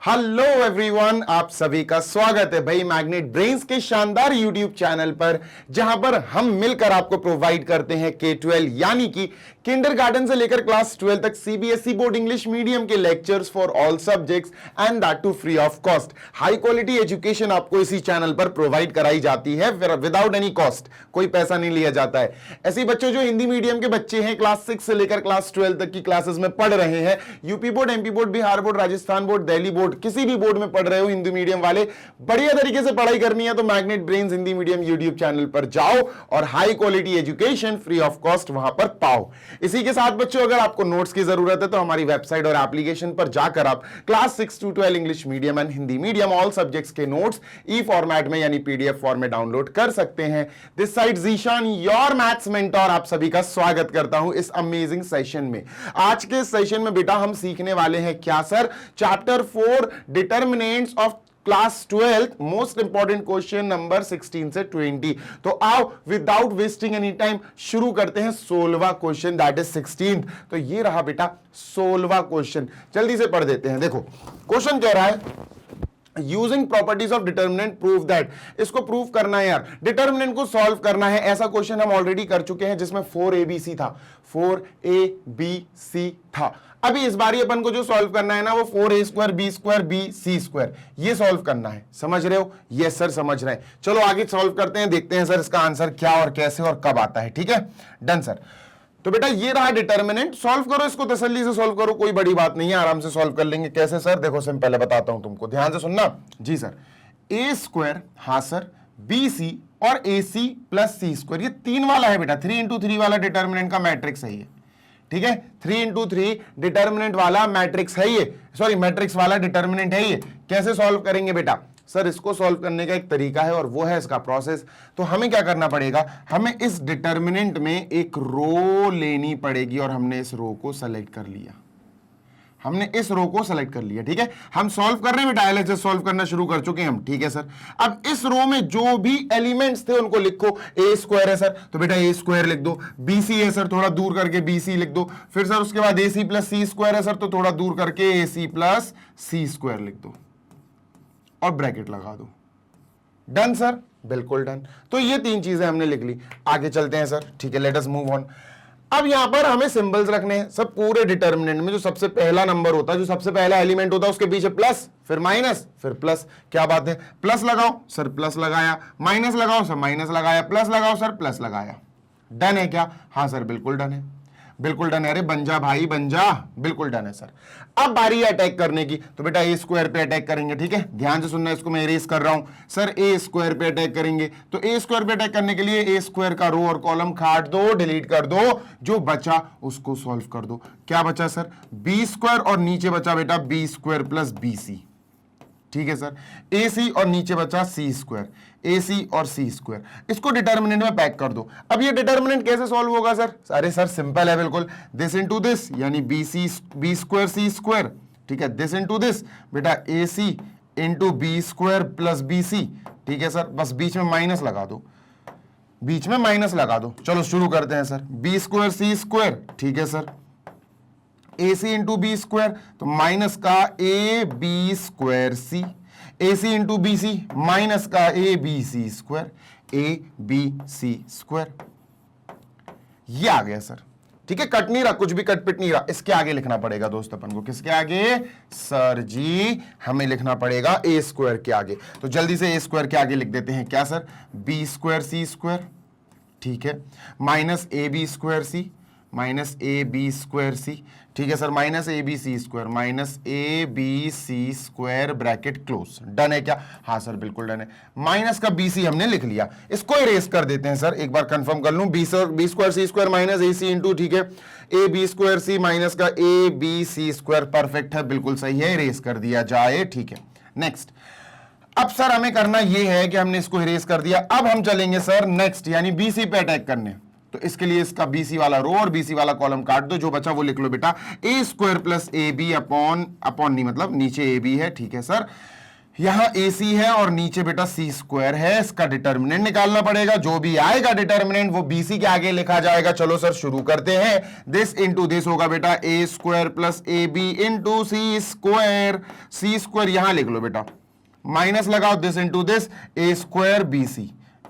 Hello everyone, आप सभी का स्वागत है भाई मैग्नेट ब्रेन्स के शानदार यूट्यूब चैनल पर, जहां पर हम मिलकर आपको प्रोवाइड करते हैं K-12 यानी कि किंडरगार्टन से लेकर क्लास 12 तक सीबीएसई बोर्ड इंग्लिश मीडियम के lectures for all subjects and that too free of cost. High quality education आपको इसी चैनल पर प्रोवाइड कराई जाती है विदाउट एनी कॉस्ट, कोई पैसा नहीं लिया जाता है। ऐसे बच्चों जो हिंदी मीडियम के बच्चे हैं, क्लास 6 से लेकर क्लास 12 तक की क्लासेस में पढ़ रहे हैं, UP board, MP board, Bihar board, Rajasthan board, Delhi board, किसी भी बोर्ड में पढ़ रहे हो, हिंदी मीडियम वाले, बढ़िया तरीके से पढ़ाई करनी है तो magnet brains Hindi medium YouTube channel पर जाओ और high quality education free of cost वहां पर पाओ। इसी के साथ बच्चों, अगर आपको नोट्स की जरूरत है तो हमारी वेबसाइट और एप्लीकेशन पर जाकर आप class 6 to 12 English medium and Hindi medium all subjects के नोट्स ई फॉर्मेट में यानी पीडीएफ फॉर्म में डाउनलोड कर सकते हैं। This side Zeeshan, your maths mentor, आप सभी का स्वागत करता हूं इस अमेजिंग सेशन में। आज के सेशन में बेटा हम सीखने वाले हैं क्या sir? Chapter 4 determinants of class 12, most important question number 16 से 20। तो आओ विदाउट वेस्टिंग एनी टाइम शुरू करते हैं 16वां क्वेश्चन, दैट इज 16th। तो ये रहा बेटा 16वां क्वेश्चन, जल्दी से पढ़ देते हैं। देखो क्वेश्चन कह रहा है using properties of determinant prove that. इसको प्रूव करना है यार, डिटर्मिनेंट को सॉल्व करना है। ऐसा क्वेश्चन हम ऑलरेडी कर चुके हैं जिसमें 4ABC था, 4ABC था। अभी इस बारी अपन को जो सॉल्व करना है ना, वो 4A² B² BC², ये सॉल्व करना है। समझ रहे हो? यस सर समझ रहे हैं। चलो आगे सॉल्व करते हैं, देखते हैं सर इसका आंसर क्या और कैसे और कब आता है। ठीक है, डन सर। तो बेटा ये रहा डिटर्मिनेंट, सॉल्व करो इसको, तसल्ली से सॉल्व करो, कोई बड़ी बात नहीं है, आराम से सॉल्व कर लेंगे। कैसे सर? देखो सर पहले बताता हूं तुमको, ध्यान से सुनना जी सर। A², हाँ सर, BC और AC प्लस C², ये 3 वाला है बेटा, 3 into 3 वाला डिटर्मिनेंट का मैट्रिक्स है ये। ठीक है, 3 into 3 डिटर्मिनेंट वाला मैट्रिक्स है ये, सॉरी मैट्रिक्स वाला डिटर्मिनेंट है ये। कैसे सॉल्व करेंगे बेटा? सर इसको सॉल्व करने का एक तरीका है और वो है इसका प्रोसेस। तो हमें क्या करना पड़ेगा, हमें इस डिटर्मिनेंट में एक रो लेनी पड़ेगी और हमने इस रो को सेलेक्ट कर लिया, हमने इस रो को सेलेक्ट कर लिया। ठीक है, हम सॉल्व कर रहे हैं बेटा, एलएचएस सॉल्व करना शुरू कर चुके हैं हम। ठीक है सर, अब इस रो में जो भी एलिमेंट्स थे उनको लिखो। A² है सर, तो बेटा A² लिख दो। BC है सर, थोड़ा दूर करके BC लिख दो। फिर सर उसके बाद AC प्लस C² है सर, तो थोड़ा दूर करके AC प्लस C² लिख दो और ब्रैकेट लगा दो। डन सर, बिल्कुल डन। तो ये 3 चीजें हमने लिख ली, आगे चलते हैं सर। ठीक है, लेट अस मूव ऑन। अब यहां पर हमें सिंबल्स रखने हैं। सब पूरे डिटर्मिनेंट में जो सबसे पहला नंबर होता है, जो सबसे पहला एलिमेंट होता है, उसके पीछे प्लस, फिर माइनस, फिर प्लस। क्या बात है? प्लस लगाओ सर, प्लस लगाया, माइनस लगाओ सर, माइनस लगाया, प्लस लगाओ सर, प्लस लगाया। डन है क्या? हाँ सर बिल्कुल डन है, बिल्कुल डन है। अरे बन जा भाई बन जा, बिल्कुल डन है सर। अब बारी है अटैक करने की, तो बेटा A² पे अटैक करेंगे। ठीक है, ध्यान से सुनना, इसको मैं इरेज कर रहा हूं सर। A² पे अटैक करेंगे, तो A² पे अटैक करने के लिए A² का रो और कॉलम काट दो, डिलीट कर दो, जो बचा उसको सॉल्व कर दो। क्या बचा सर? B² और नीचे बचा बेटा B² प्लस BC। ठीक है सर, AC और नीचे बचा C², AC और C²। इसको डिटर्मिनेंट में पैक कर दो। अब ये डिटर्मिनेंट कैसे सॉल्व होगा सर? अरे सर सिंपल है बिल्कुल, दिस इनटू दिस यानी B² C²। ठीक है, दिस इनटू दिस बेटा AC into B² plus BC। ठीक है सर, बस बीच में माइनस लगा दो, बीच में माइनस लगा दो। चलो शुरू करते हैं सर। B² C², ठीक है सर, AC इंटू B², तो माइनस का AB² C, AC into BC, minus का ABC², ABC²। ये आ गया सर। ठीक है, कट नहीं रहा, कुछ भी कट पिट नहीं रहा। इसके आगे लिखना पड़ेगा दोस्त अपन को। किसके आगे? सर जी हमें लिखना पड़ेगा A² के आगे। तो जल्दी से A² के आगे लिख देते हैं। क्या सर? B² C², ठीक है, minus AB² C, minus AB² C। ठीक है sir, minus ABC², minus ABC² bracket close. Done है क्या? हाँ सर बिल्कुल डन है। माइनस का BC हमने लिख लिया, इसको इरेज कर देते हैं सर। एक बार कंफर्म कर लूं, B² C² minus AC into, ठीक है, AB² C माइनस का ABC²। परफेक्ट है, बिल्कुल सही है, इरेज कर दिया जाए। ठीक है, नेक्स्ट। अब सर हमें करना यह है कि हमने इसको इरेज कर दिया, अब हम चलेंगे सर नेक्स्ट यानी BC पे अटैक करने। तो इसके लिए इसका BC वाला रो और BC वाला कॉलम काट दो, जो बचा वो लिख लो बेटा A² प्लस AB अपॉन नहीं, मतलब नीचे AB है। ठीक है सर, यहां AC है और नीचे बेटा C स्क्वायर है, इसका डिटर्मिनेंट निकालना पड़ेगा, जो भी आएगा डिटर्मिनेंट वो BC के आगे लिखा जाएगा। चलो सर शुरू करते हैं। दिस इंटू दिस होगा बेटा A square plus AB into C square, C square यहां लिख लो बेटा, माइनस लगाओ, this into this A square BC,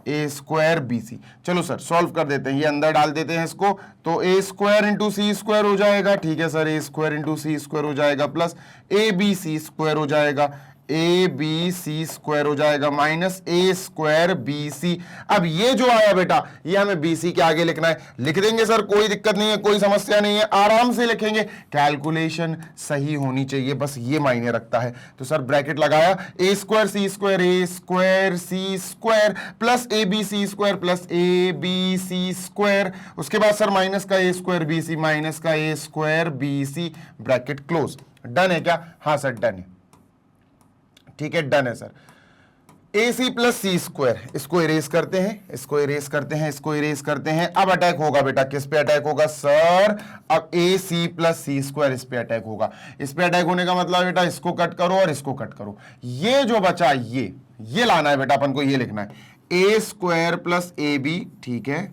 A square BC। चलो सर सॉल्व कर देते हैं, ये अंदर डाल देते हैं इसको, तो A square into C square हो जाएगा, ठीक है sir, A square into C square हो जाएगा, प्लस ABC स्क्वायर हो जाएगा, ABC स्क्वायर हो जाएगा, माइनस A स्क्वायर BC। अब ये जो आया बेटा ये हमें BC के आगे लिखना है, लिख देंगे सर, कोई दिक्कत नहीं है, कोई समस्या नहीं है, आराम से लिखेंगे, कैलकुलेशन सही होनी चाहिए, बस ये मायने रखता है। तो सर ब्रैकेट लगाया, A square C square, A square C square plus ABC square plus ABC square, उसके बाद सर माइनस का A स्क्वायर BC, माइनस का A square BC, bracket close. Done है क्या? हाँ सर डन है, ठीक है डन है sir. AC plus C square, इसको इरेज करते हैं, इसको इरेज करते हैं, इसको इरेज करते हैं। अब अटैक होगा बेटा, किस पे अटैक होगा सर? अब AC प्लस C स्क्वायर इस पे अटैक होगा। इस पे अटैक होने का मतलब बेटा इसको कट करो और इसको कट करो, ये जो बचा ये लाना है बेटा, अपन को ये लिखना है A स्क्वायर प्लस AB, ठीक है,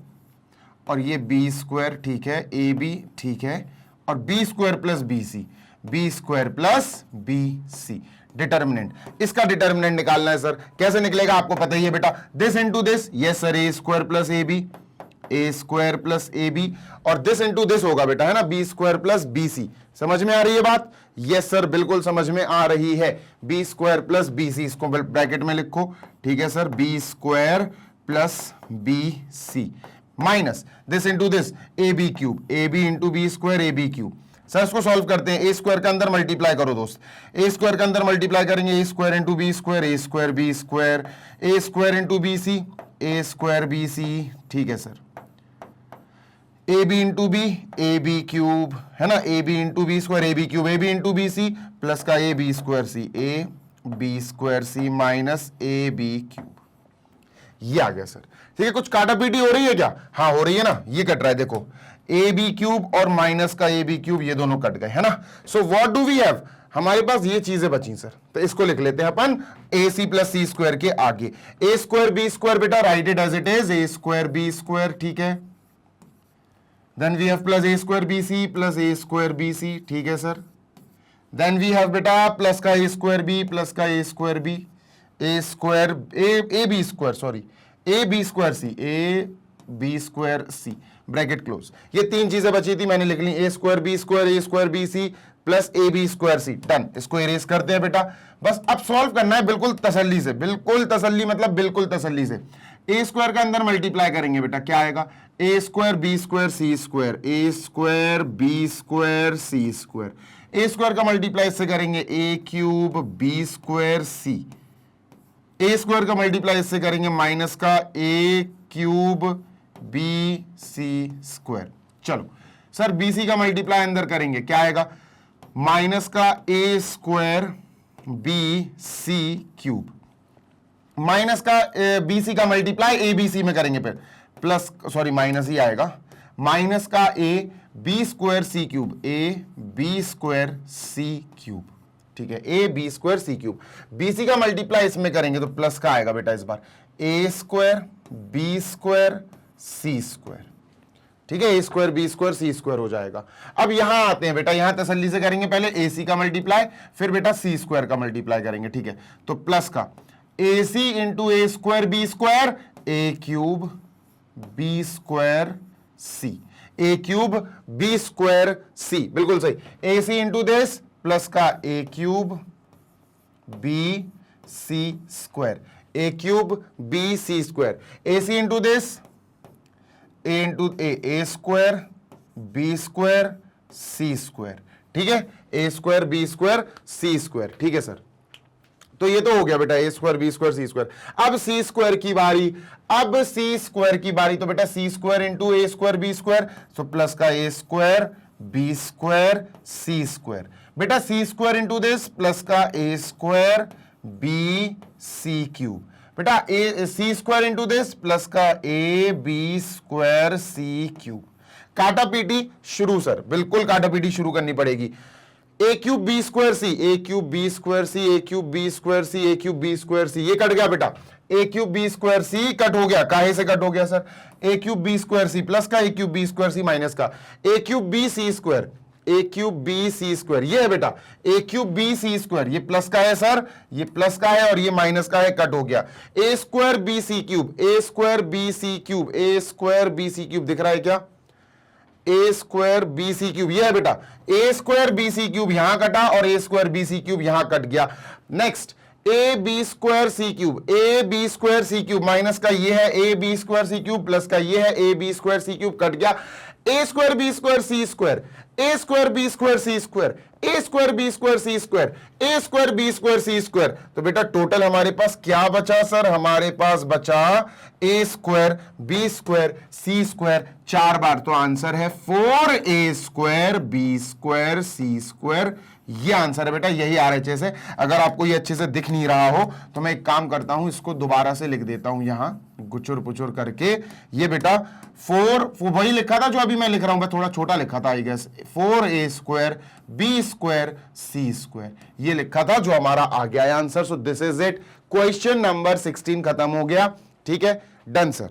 और ये B स्क्वायर, ठीक है, AB, ठीक है, और B square plus BC, B square plus BC। Determinant, इसका डिटर्मिनेंट निकालना है सर, कैसे निकलेगा आपको पता ही है बेटा, this into this, yes sir, A square plus AB, A square plus AB, और दिस इंटू दिस होगा बेटा, है ना, B स्क्वायर प्लस BC। समझ में आ रही है बात? यस सर बिल्कुल समझ में आ रही है, B स्क्वायर प्लस BC, इसको ब्रैकेट में लिखो, ठीक है sir, B square plus BC, minus this into this AB cube, AB into B square, AB cube. Sir इसको सॉल्व करते हैं, ए स्क्वायर के अंदर मल्टीप्लाई करो दोस्त, ए स्क्वायर के अंदर मल्टीप्लाई करेंगे, A square into B square, A square B square, A square into B C, A square B C, ठीक है sir, A B into B, A B cube, है ना, A B into B square, A B cube, A B into B C, plus का A B square C, A B square C minus A B cube. ये आ गया sir, ठीक है। कुछ काटा पीटी हो रही है क्या? हाँ हो रही है ना, ये कट रहा है देखो, ए बी क्यूब और माइनस का ए बी क्यूब, ये दोनों कट गए, है ना। So what do we have, हमारे पास ये चीजें बची सर, तो इसको लिख लेते हैं अपन ए सी प्लस सी स्क्वायर के आगे, ए स्क्वायर बी स्क्वायर बेटा write it as it is, A square B square, ठीक है, then we have plus A square B C plus A square B C, ठीक है सर, देन वी हैव बेटा plus का ए square B plus का ए square B, A square A B square, sorry, A B square C, A B square C, bracket close. ये तीन चीजें बची थी, मैंने लिख ली, A square B C plus A B square C, done. इसको इरेज करते हैं बेटा, बस अब सॉल्व करना है बिल्कुल तसल्ली से, बिल्कुल तसल्ली मतलब बिल्कुल तसल्ली से। ए स्क्वायर के अंदर मल्टीप्लाई करेंगे बेटा, क्या आएगा, A square B square C square, A square B square C square, A square का मल्टीप्लाई इससे करेंगे, A cube B square C, A square का मल्टीप्लाई इससे करेंगे माइनस का A cube B C square. चलो सर बी सी का multiply अंदर करेंगे, क्या आएगा, माइनस का ए square B C cube, minus का बी सी का मल्टीप्लाई ए बी सी में करेंगे, फिर प्लस, सॉरी माइनस ही आएगा, माइनस का A B square c cube, A B square c cube, ठीक है, a B square c cube, B C का मल्टीप्लाई इसमें करेंगे तो प्लस का आएगा बेटा इस बार, ए स्क्वायर बी स्क्वायर सी स्क्वायर, ठीक है, A square B square C square हो जाएगा। अब यहां आते हैं बेटा, यहां तसल्ली से करेंगे, पहले ए सी का मल्टीप्लाई फिर बेटा सी स्क्वायर का मल्टीप्लाई करेंगे, ठीक है, तो प्लस का A C into A square B square, A cube B square C, A cube B square C, बिल्कुल सही, A C into this plus का A cube B C square, A cube B C square, A C into this A into A square B square C square, ठीक है, A square B square C square, ठीक है sir. तो ये तो हो गया बेटा ए स्क्वायर बी स्क्वायर सी स्क्वायर। अब सी स्क्वायर की बारी, अब सी स्क्वायर की बारी, तो बेटा सी स्क्वायर इंटू ए स्क्वायर बी स्क्वायर, तो प्लस का ए स्क्वायर बी स्क्वायर सी स्क्वायर, बेटा c square into this plus का ए स्क्वायर बी सी क्यूब, बेटा a C square into this plus का A B square c cube. काटा पीटी शुरू sir, बिल्कुल काटा पीटी शुरू करनी पड़ेगी। A cube B square C, A cube B square C, A cube B square C, A cube B square C, ये कट गया बेटा, A cube B square C cut हो गया, काहे से कट हो गया sir, A cube B square C plus का, A cube B square C minus का, A cube B C square, A cube B C square, ये है बेटा A cube B C square, ये प्लस का है सर, ये प्लस का है और ये माइनस का है, कट हो गया, a square B C cube, a square B C cube, a square B C cube दिख रहा है क्या, a square B C cube, ये है बेटा ए स्क्वायर बी सी क्यूब, यहां कटा और a square B C cube यहां कट गया। Next a B square c cube, A B square c cube minus का ये है a B square c cube plus का ये है a B square c cube, cut गया, a square B square C square, A square B square C square, A square B square C square, A square B square C square. तो बेटा total हमारे पास क्या बचा sir, हमारे पास बचा ए square B square सी square 4 बार, तो answer है 4a square B square सी square, ये आंसर है बेटा, यही RHS है। अगर आपको ये अच्छे से दिख नहीं रहा हो तो मैं एक काम करता हूं, इसको दोबारा से लिख देता हूं यहां गुचुर पुचुर करके, ये बेटा 4 वही लिखा था जो अभी मैं लिख रहा हूं, मैं थोड़ा छोटा लिखा था I guess, 4a square B square C square, ये लिखा था जो हमारा आ गया है answer. So this is it, question number 16 खत्म हो गया, ठीक है, डन सर।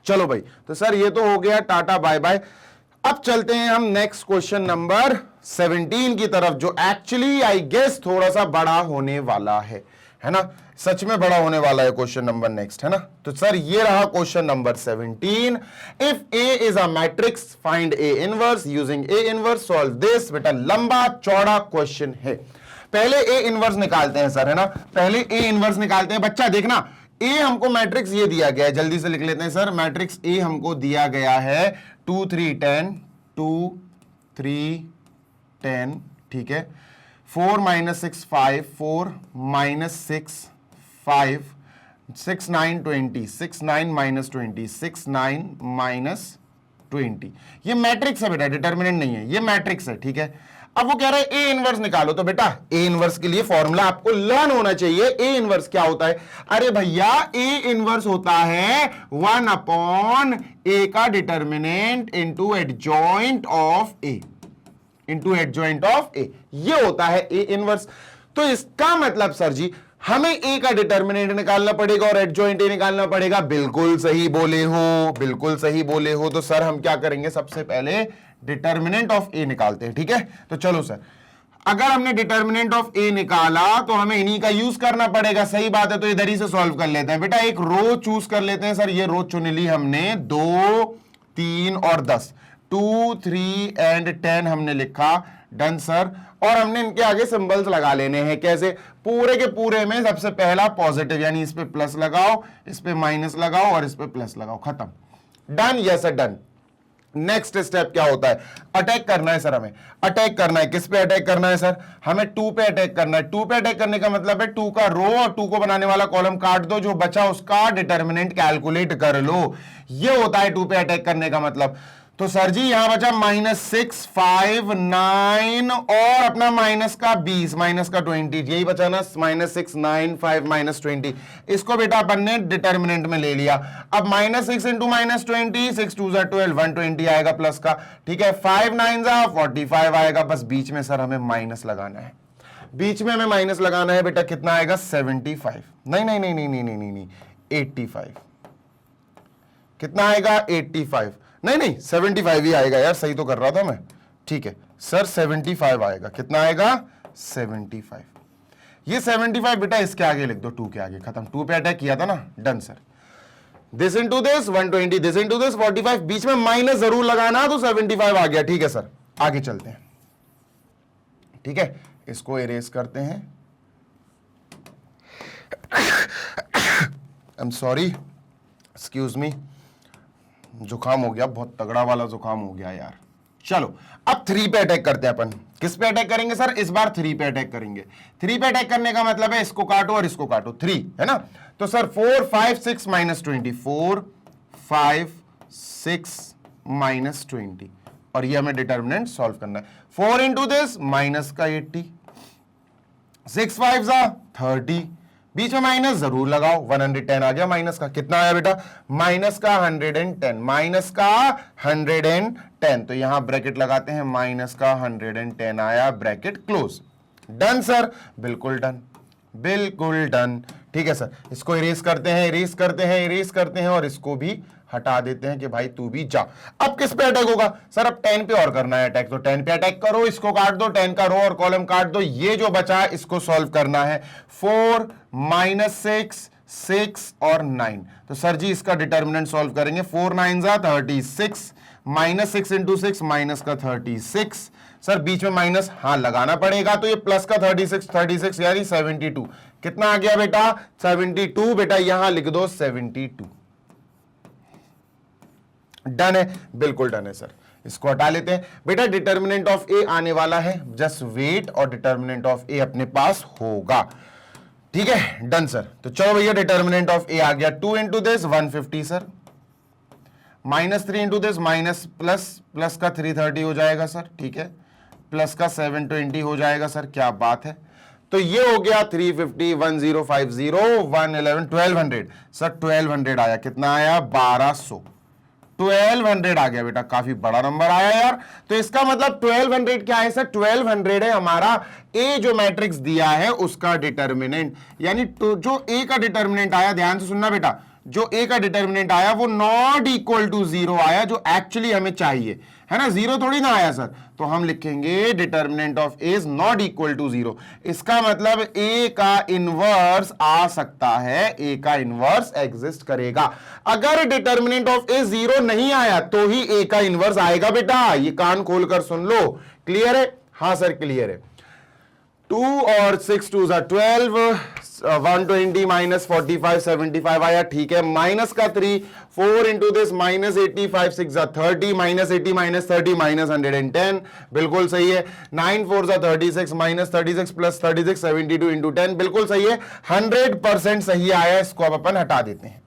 चलो भाई, तो सर ये तो हो गया, टाटा बाय बाय। अब चलते हैं हम नेक्स्ट क्वेश्चन नंबर 17 की तरफ, जो एक्चुअली आई गेस थोड़ा सा बड़ा होने वाला है ना, सच में बड़ा होने वाला है क्वेश्चन नंबर नेक्स्ट, है ना। तो सर ये रहा question number 17, if A is a matrix find A inverse using A inverse solve this. बेटा लंबा चौड़ा क्वेश्चन है, पहले ए इनवर्स निकालते हैं सर, है ना, पहले ए इनवर्स निकालते हैं। बच्चा देखना, ए हमको मैट्रिक्स ये दिया गया है, जल्दी से लिख लेते हैं सर, मैट्रिक्स ए हमको दिया गया है 2 3 10 2 3 10, ठीक है, 4 - 6 5 4 - 6 5 6 9 20 6 9 - 20 6 9 - 20, ये मैट्रिक्स है बेटा, डिटर्मिनेंट नहीं है, ये मैट्रिक्स है, ठीक है। अब वो कह रहा है ए इनवर्स निकालो, तो बेटा ए इनवर्स के लिए फॉर्मूला आपको लर्न होना चाहिए। ए इनवर्स क्या होता है, अरे भैया ए इनवर्स होता है 1/a का determinant into adjoint of A, into adjoint of A, ये होता है ए इनवर्स। तो इसका मतलब सर जी हमें ए का डिटर्मिनेंट निकालना पड़ेगा और एडजॉइंट ए निकालना पड़ेगा। बिल्कुल सही बोले हो, बिल्कुल सही बोले हो। तो सर हम क्या करेंगे, सबसे पहले डिटर्मिनेंट ऑफ ए निकालते हैं, ठीक है। तो चलो सर, अगर हमने डिटर्मिनेंट ऑफ ए निकाला तो हमें इन्हीं का यूज करना पड़ेगा, सही बात है। तो इधर ही से सॉल्व कर लेते हैं बेटा, एक रो चूज कर लेते हैं सर। ये रो चुन ली हमने, 2 3 और 10, 2 3 एंड 10 हमने लिखा, डन सर। और हमने इनके आगे सिंबल्स लगा लेने हैं, कैसे, पूरे के पूरे में सबसे पहला पॉजिटिव, यानी इस पे प्लस लगाओ, इस पे माइनस लगाओ और इस पे प्लस लगाओ, खत्म, done. Yes sir, done. Next step क्या होता है, अटैक करना है सर, हमें अटैक करना है। किस पे अटैक करना है सर, हमें 2 पे अटैक करना है। 2 पे अटैक करने का मतलब है 2 का रो और 2 को बनाने वाला कॉलम काट दो, जो बचा उसका डिटर्मिनेंट कैलकुलेट कर लो, ये होता है 2 पे अटैक करने का मतलब। तो सर जी यहां बचा -6 5 9 और अपना माइनस का 20 माइनस का 20, यही बचा ना, -6 9 5 -20। इसको बेटा अपन ने डिटर्मिनेंट में ले लिया। अब -6 × -20, 6 2 12 120 आएगा प्लस का, ठीक है। 5 9 45 आएगा, बस बीच में सर हमें माइनस लगाना है, बीच में हमें माइनस लगाना है बेटा, कितना आएगा 75, नहीं नहीं नहीं नहीं नहीं नहीं नहीं 85, कितना आएगा 85, नहीं नहीं 75 ही आएगा यार, सही तो कर रहा था मैं, ठीक है सर 75 आएगा, कितना आएगा 75। ये 75 बेटा इसके आगे लिख दो, 2 के आगे, खत्म। 2 पे अटैक किया था ना, done sir. This into this 120, this into this 45, बीच में माइनस जरूर लगाना, तो 75 आ गया, ठीक है सर। आगे चलते हैं, ठीक है, इसको इरेज करते हैं। I am sorry, excuse me, जुकाम हो गया, बहुत तगड़ा वाला जुकाम हो गया यार। चलो अब 3 पे अटैक करते हैं अपन। किस पे अटैक करेंगे सर, इस बार 3 पे अटैक करेंगे। 3 पे अटैक करने का मतलब है इसको काटो और इसको काटो, 3 है ना। तो सर 4 5 6 -20, 4 5 6 -20, और ये हमें डिटर्मिनेंट सॉल्व करना है। 4 इंटू दिस माइनस का 80, 6 5 30, बीच में माइनस जरूर लगाओ, 110 आ गया माइनस का, कितना आया बेटा, माइनस का 110, माइनस का 110, तो यहां ब्रैकेट लगाते हैं, माइनस का 110 आया, ब्रैकेट क्लोज। डन सर, बिल्कुल डन, बिल्कुल डन। ठीक है सर, इसको इरेज करते हैं, इरेज करते हैं, इरेज करते हैं, और इसको भी हटा देते हैं कि भाई तू भी जा। अब किस पे अटैक होगा सर, अब 10 पे और करना है अटैक, तो 10 पे अटैक करो, इसको काट दो, 10 का रो और कॉलम काट दो, ये जो बचा है इसको सॉल्व करना है। 4 -6 6 और 9, तो सर जी इसका डिटर्मिनेंट सॉल्व करेंगे। 4 9 36, -6 × 6 माइनस का 36, सर बीच में माइनस हाँ लगाना पड़ेगा, तो ये प्लस का 36 यानी 72, कितना आ गया बेटा, 72, बेटा यहां लिख दो 72। डन है, बिल्कुल डन है सर, इसको हटा लेते हैं। बेटा डिटर्मिनेंट ऑफ ए आने वाला है, जस्ट वेट, और डिटर्मिनेंट ऑफ ए अपने पास होगा। ठीक है, डन सर। तो चलो भैया डिटर्मिनेंट ऑफ ए आ गया, 2 × this 150 sir, -3 × this minus plus का 330 हो जाएगा सर, ठीक है, प्लस का 720 हो जाएगा सर, क्या बात है। तो ये हो गया 350, 1050, 111, 1200 सर, 1200 आया, कितना आया, 1200, 1200 आ गया बेटा, काफी बड़ा नंबर आया यार। तो इसका मतलब 1200 क्या है सर, 1200 है हमारा ए जो मैट्रिक्स दिया है उसका डिटर्मिनेंट, यानी जो ए का डिटर्मिनेंट आया, ध्यान से सुनना बेटा, जो ए का डिटर्मिनेंट आया वो नॉट इक्वल टू 0 आया, जो एक्चुअली हमें चाहिए, है ना, 0 थोड़ी ना आया सर। तो हम लिखेंगे determinant of A is not equal to 0, इसका मतलब ए का इनवर्स आ सकता है, ए का इनवर्स एग्जिस्ट करेगा। अगर डिटर्मिनेंट ऑफ ए 0 नहीं आया तो ही ए का इनवर्स आएगा बेटा, ये कान खोलकर सुन लो। क्लियर है, हाँ सर क्लियर है। 2 और 6 2 12, 120 -45 75 आया, ठीक है, माइनस का 3, 4 × दिस -85 6 30, -80 -30 -110, बिल्कुल सही है। 9 4 36, -36 + 36 72 × 10, बिल्कुल सही है, 100% सही आया। इसको अब अपन हटा देते हैं।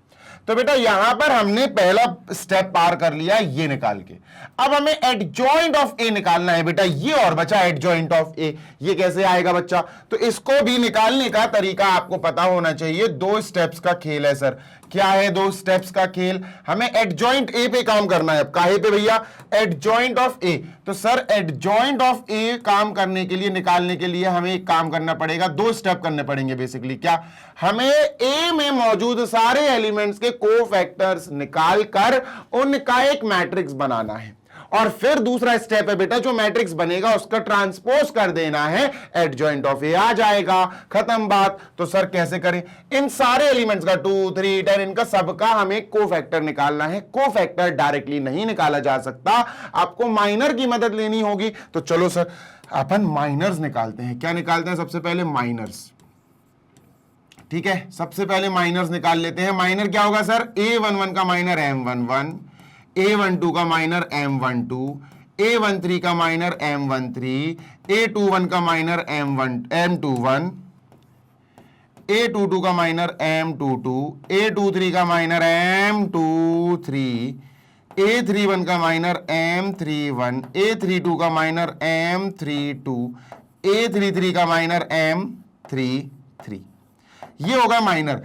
तो बेटा यहां पर हमने पहला स्टेप पार कर लिया ये निकाल के, अब हमें एडजॉइंट ऑफ ए निकालना है बेटा, ये और बचा एडजॉइंट ऑफ ए, ये कैसे आएगा बच्चा, तो इसको भी निकालने का तरीका आपको पता होना चाहिए। 2 स्टेप्स का खेल है सर, क्या है 2 स्टेप्स का खेल, हमें एडजॉइंट ए पे काम करना है। अब काहे पे भैया, एडजॉइंट ऑफ ए, तो सर एडजॉइंट ऑफ ए काम करने के लिए, निकालने के लिए हमें एक काम करना पड़ेगा, 2 स्टेप करने पड़ेंगे बेसिकली। क्या, हमें ए में मौजूद सारे एलिमेंट्स के कोफैक्टर्स निकाल कर उनका एक मैट्रिक्स बनाना है, और फिर दूसरा स्टेप है बेटा, जो मैट्रिक्स बनेगा उसका ट्रांसपोज कर देना है, एडजॉइंट ऑफ ए आ जाएगा, खत्म बात। तो सर कैसे करें, इन सारे एलिमेंट्स का 2 3 10 इनका सबका हमें कोफैक्टर निकालना है। कोफैक्टर डायरेक्टली नहीं निकाला जा सकता, आपको माइनर की मदद लेनी होगी। तो चलो सर अपन माइनर्स निकालते हैं। क्या निकालते हैं, सबसे पहले माइनर्स, ठीक है, सबसे पहले माइनर्स निकाल लेते हैं। माइनर क्या होगा सर, A11 का माइनर M11, A12 का माइनर M12, A13 का माइनर M13, A21 का माइनर M21, A22 का माइनर M22, A23 का माइनर M23, A31 का माइनर M31, A32 का माइनर M32, A33 का माइनर M33, ये होगा माइनर।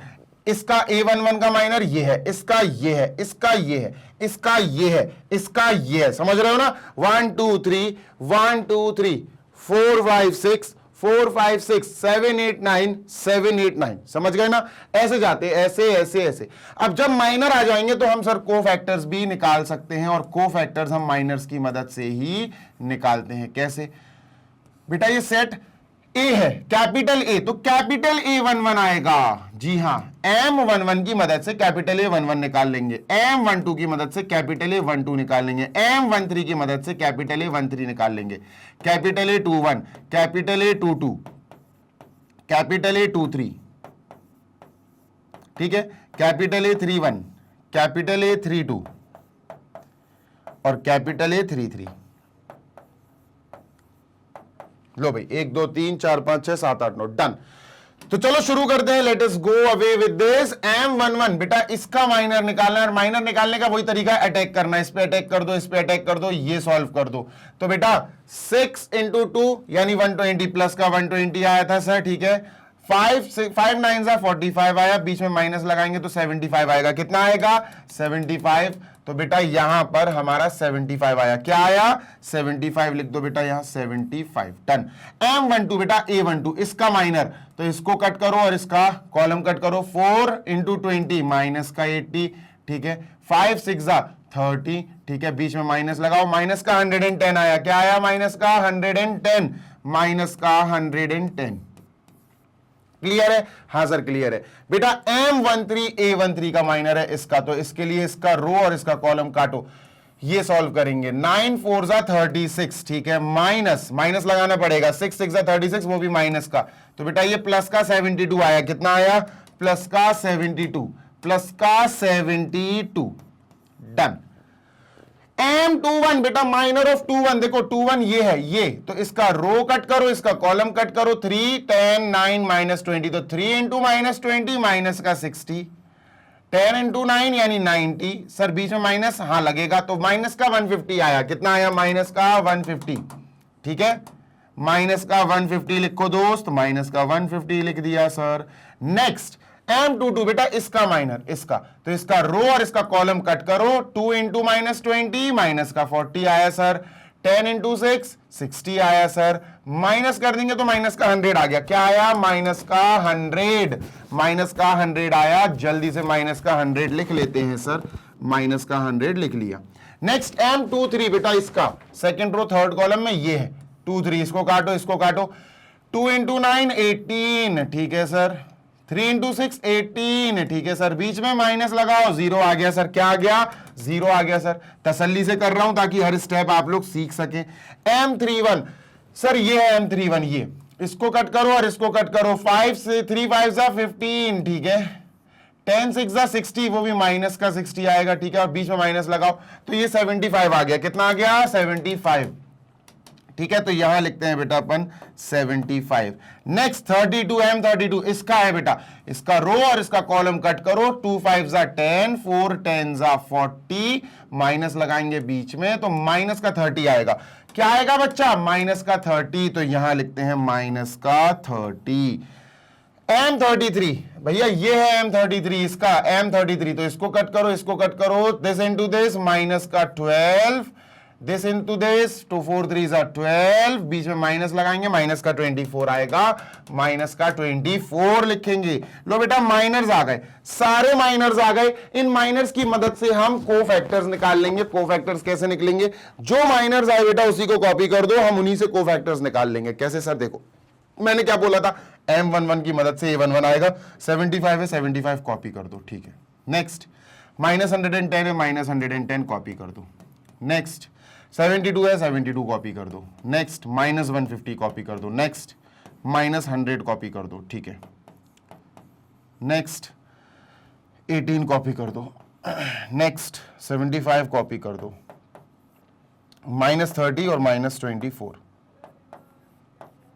इसका A11 का माइनर ये है, इसका ये है, इसका ये है, इसका ये है, इसका ये है, समझ रहे हो ना। 1 2 3 1 2 3 4 5 6 4 5 6 7 8 9 7 8 9, समझ गए ना, ऐसे जाते, ऐसे ऐसे ऐसे। अब जब माइनर आ जाएंगे तो हम सर कोफैक्टर्स भी निकाल सकते हैं, और कोफैक्टर्स हम माइनर्स की मदद से ही निकालते हैं। कैसे बेटा, ये सेट ए है, कैपिटल ए, तो कैपिटल A11 आएगा, जी हां, M11 की मदद से कैपिटल A11 निकाल लेंगे, M12 की मदद से कैपिटल A12 निकाल लेंगे, M13 की मदद से कैपिटल A13 निकाल लेंगे, capital A21, capital A22, capital A23, ठीक है, कैपिटल A31, कैपिटल A32 और कैपिटल A33। लो भाई, 1 2 3 4 5 6 7 8 9, डन। तो चलो शुरू करते हैं, let us go away with this. M11 बेटा इसका माइनर निकालना है, और माइनर निकालने का वही तरीका है, अटैक करना है, इस पे अटैक कर दो, इस पे अटैक कर दो, ये सॉल्व कर दो। तो बेटा 6 × 2 यानी 120, प्लस का 120 आया था सर, ठीक है, 5 9 45 आया, बीच में माइनस लगाएंगे तो 75 आएगा। कितना आएगा? 75। तो बेटा यहां पर हमारा 75 आया। क्या आया? 75 लिख दो बेटा यहां 75। टन। M12 बेटा A12 इसका माइनर, तो इसको कट करो और इसका कॉलम कट करो। 4 × 20 माइनस का 80, ठीक है। 5 6 30, ठीक है, बीच में माइनस लगाओ, माइनस का 110 आया। क्या आया? माइनस का 110, माइनस का 110। क्लियर है? हाँ सर क्लियर है। बेटा M13 A13 का माइनर है इसका, तो इसके लिए इसका रो और इसका कॉलम काटो, ये सॉल्व करेंगे। 9 4 36, ठीक है, माइनस माइनस लगाना पड़ेगा, 6 6 36, वो भी माइनस का, तो बेटा ये प्लस का 72 आया। कितना आया? प्लस का 72, प्लस का 72। डन। M21 बेटा माइनर ऑफ 21, देखो 21 ये है, ये तो इसका रो कट करो, इसका कॉलम कट करो। 3 10 9 -20, तो 3 × -20 माइनस का 60, 10 × 9 यानी 90। सर बीच में माइनस हाँ लगेगा, तो माइनस का 150 आया। कितना आया? माइनस का 150, ठीक है, माइनस का 150 लिखो दोस्त, माइनस का 150 लिख दिया सर। नेक्स्ट M22 बेटा इसका माइनर, इसका, तो इसका रो और इसका कॉलम कट करो। 2 × -20 माइनस का 40 आया सर। 10 × 6 60 आया सर। माइनस कर देंगे तो माइनस का 100 आ गया। क्या आया? माइनस का 100, माइनस का 100 आया। जल्दी से माइनस का 100 लिख लेते हैं सर, माइनस का 100 लिख लिया। नेक्स्ट M23 बेटा इसका सेकंड रो थर्ड कॉलम में ये है 2 3, इसको काटो, इसको काटो। 2 × 9 18, ठीक है सर। 3 × 6 18, ठीक है सर, बीच में माइनस लगाओ, 0 आ गया सर। क्या आ गया? 0 आ गया सर। तसल्ली से कर रहा हूं ताकि हर स्टेप आप लोग सीख सकें। M31 सर ये है M31, ये इसको कट करो और इसको कट करो। 5 से 3 5 15, ठीक है, 10 6 60, वो भी माइनस का 60 आएगा, ठीक है, और बीच में माइनस लगाओ, तो ये 75 आ गया। कितना आ गया? 75, ठीक है, तो यहां लिखते हैं बेटा अपन 75। नेक्स्ट 32 M32 इसका है बेटा, इसका रो और इसका कॉलम कट करो। 2 5 10, 4 10 40, माइनस लगाएंगे बीच में, तो माइनस का 30 आएगा। क्या आएगा बच्चा? माइनस का 30, तो यहां लिखते हैं माइनस का 30। M33 भैया ये है M33, इसका M33, तो इसको कट करो, इसको कट करो, दिस इनटू दिस, माइनस का 12, दिस इनटू दिस, 2 4 3 12, बीच में माइनस लगाएंगे, माइनस का 24 आएगा, माइनस का 24 लिखेंगे। लो बेटा माइनर्स आ गए, सारे माइनर्स आ गए। इन माइनर्स की मदद से हम कोफैक्टर्स निकाल लेंगे। कोफैक्टर्स कैसे निकलेंगे? जो माइनर्स आए बेटा उसी को कॉपी कर दो, हम उन्हीं से कोफैक्टर्स निकाल लेंगे। कैसे सर? देखो मैंने क्या बोला था, M11 की मदद से A11 आएगा। 75 है, 75 कॉपी कर दो, ठीक है। नेक्स्ट -110 है, -110 कॉपी कर दो। नेक्स्ट 72 है, 72 कॉपी कर दो। नेक्स्ट -150 कॉपी कर दो। नेक्स्ट -100 कॉपी कर दो, ठीक है। नेक्स्ट 18 कॉपी कर दो। नेक्स्ट 75 कॉपी कर दो। -30 और -24।